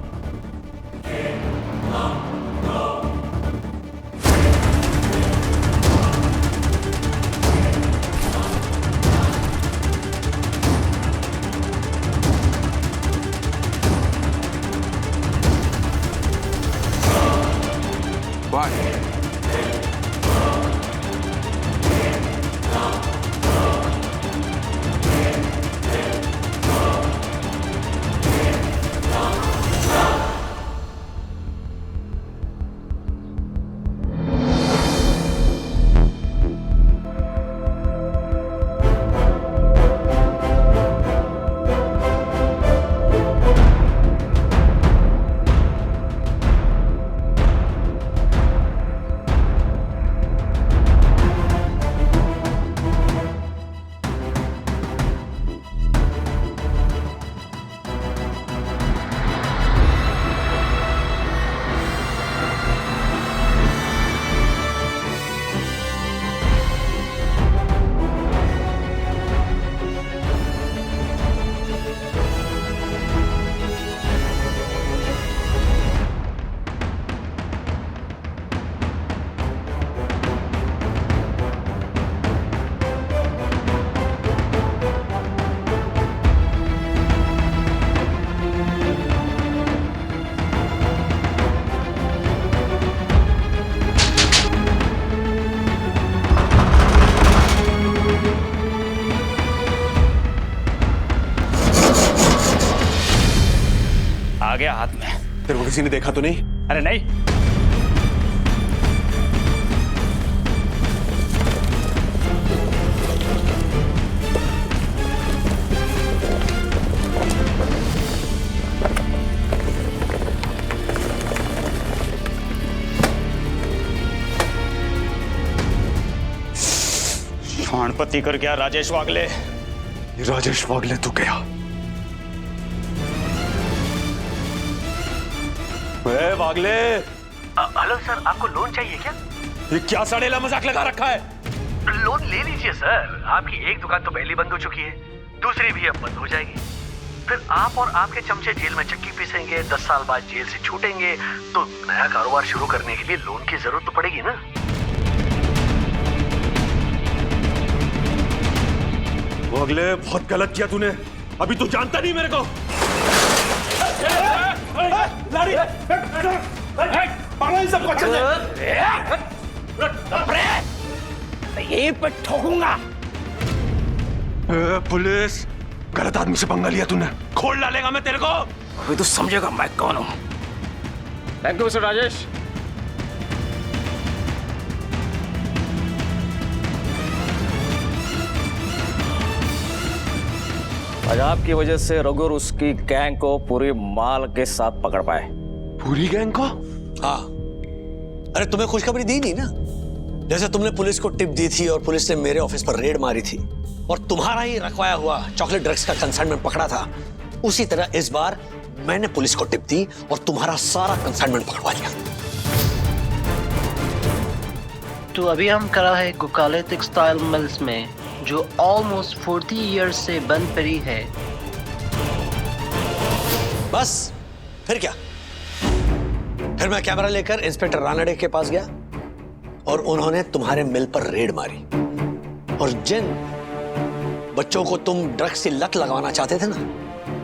तेरे को किसी ने देखा तो नहीं? अरे नहीं। शाणपति कर गया राजेश वागले। राजेश वागले तो गया। वागले। हेलो सर, आपको लोन चाहिए क्या? ये क्या सड़ेला मजाक लगा रखा है? लोन ले लीजिए सर। आपकी एक दुकान तो पहले बंद हो चुकी है, दूसरी भी अब बंद हो जाएगी। फिर आप और आपके चमचे जेल में चक्की पीसेंगे, 10 साल बाद जेल से छूटेंगे, तो नया कारोबार शुरू करने के लिए लोन की जरूरत तो पड़ेगी ना। वागले, बहुत गलत किया तूने। अभी तू जानता नहीं मेरे को। यहीं पे ठोकूंगा। पुलिस, गलत आदमी से पंगा लिया तूने। खोल डालेगा मैं तेरे को। अभी तो समझेगा मैं कौन हूं। Thank you mister Rajesh. आज आपकी वजह से रघु और उसकी गैंग को पूरी माल के साथ पकड़ पाए। पूरी गैंग को? हाँ। अरे तुम्हें खुशखबरी दी नहीं ना? जैसे तुमने पुलिस को टिप दी थी और पुलिस ने मेरे ऑफिस पर रेड मारी थी और तुम्हारा ही रखवाया हुआ चॉकलेट ड्रग्स का कंसाइनमेंट पकड़ा था, उसी तरह इस बार मैंने पुलिस को टिप दी और तुम्हारा सारा कंसाइनमेंट पकड़वा लिया। तो अभी हम खड़ा है गोकाले टेक्सटाइल मिल्स में, जो ऑलमोस्ट 40 इयर्स से बंद पड़ी है। बस फिर क्या? फिर मैं कैमरा लेकर इंस्पेक्टर रानडे के पास गया और उन्होंने तुम्हारे मिल पर रेड मारी और जिन बच्चों को तुम ड्रग्स की लत लगवाना चाहते थे ना,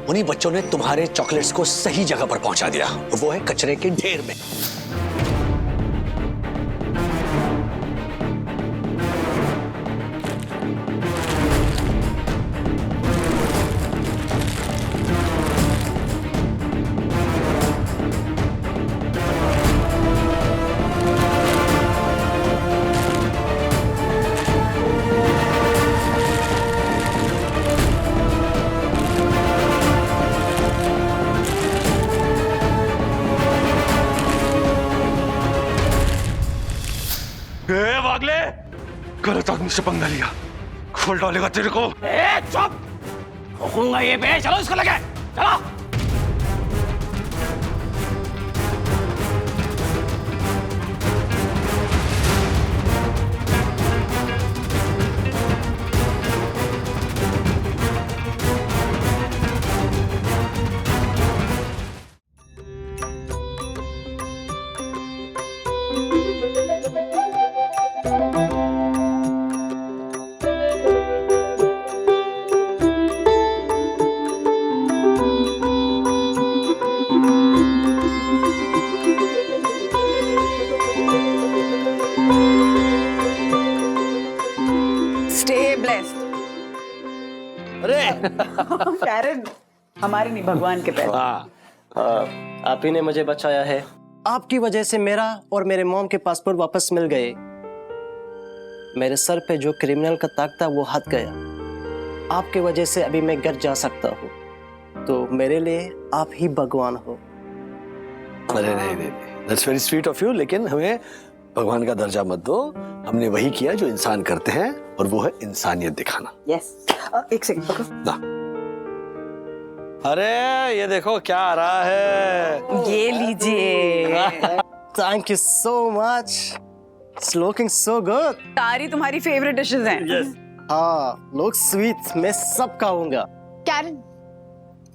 उन्हीं बच्चों ने तुम्हारे चॉकलेट्स को सही जगह पर पहुंचा दिया और वो है कचरे के ढेर में। वागले, गलत आदमी से पंगा लिया। खोल डालेगा तेरे को। चुप! ठोकूंगा ये बे। चलो इसको लगे, चलो। कैरन, हमारे नहीं भगवान के पैसे। आप ही ने मुझे बचाया है। आपकी वजह से मेरा और मेरे मॉम के पासपोर्ट वापस मिल गए। मेरे सर पे जो क्रिमिनल का ताक था वो हट गया। आपके वजह से अभी मैं घर जा सकता हूँ, तो मेरे लिए आप ही भगवान हो। अरे नहीं, that's very sweet of you, लेकिन हमें भगवान का दर्जा मत दो। हमने वही किया जो इंसान करते हैं और वो है इंसानियत दिखाना। यस। एक सेकंड पकड़ो ना। अरे ये देखो क्या आ रहा है। ये लीजिए। Thank you so much. It's looking so good. सारी तुम्हारी फेवरेट डिशेस हैं। यस। हाँ, लोग स्वीट मैं सब खाऊंगा। कैरन,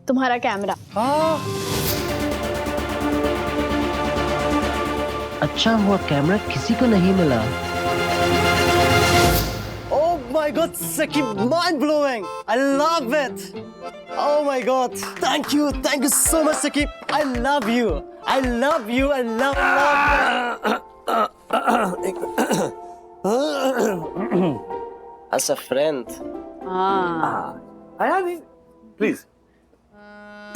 तुम्हारा कैमरा। हाँ। अच्छा हुआ कैमरा किसी को नहीं मिला। Oh my God, Saki, mind blowing. I love it. Oh my God, thank you so much, Saki. I love you. I love you. I love. As a friend. आया नहीं, please.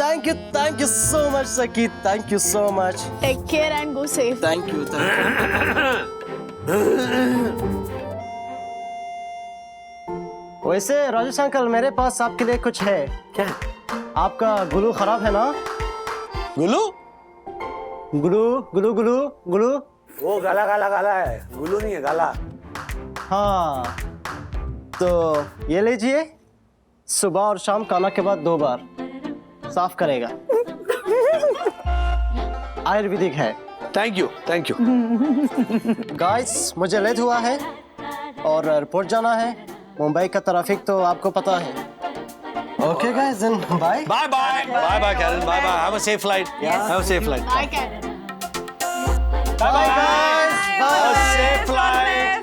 Thank you so much, Saki. Thank you so much. Take care and go safe. Thank you. वैसे Rajesh uncle, मेरे पास आपके लिए कुछ है। क्या? आपका ग्लू खराब है ना? गुलू? Glue glue glue glue. वो गाला गाला गाला है, गुलू नहीं है, गाला। हाँ, तो ये लीजिए, सुबह और शाम खाना के बाद 2 बार साफ करेगा। आयुर्वेदिक है। Thank you. गाइस, मुझे लेट हुआ है और एयरपोर्ट जाना है। मुंबई का ट्रैफिक तो आपको पता है। Okay guys, then bye. Bye bye bye bye Karen, bye bye, have a safe flight, have a safe flight, Bye, Karen. Bye bye guys, have a safe flight.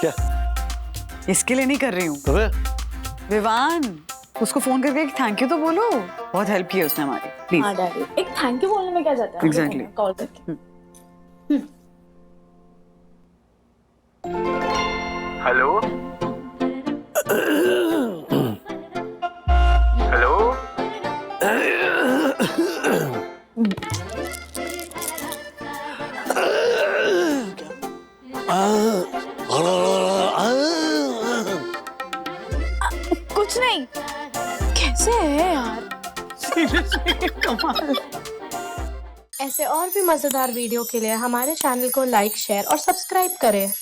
क्या? इसके लिए नहीं कर रही हूँ। विवान, उसको फोन करके थैंक यू तो बोलो, बहुत हेल्प की है उसने हमारी। प्लीज। हाँ डैडी, एक थैंक यू बोलने में क्या जाता है? Exactly. कॉल करके। हेलो हेलो कुछ नहीं। कैसे है यार? कमाल। ऐसे और भी मजेदार वीडियो के लिए हमारे चैनल को लाइक, शेयर और सब्सक्राइब करें।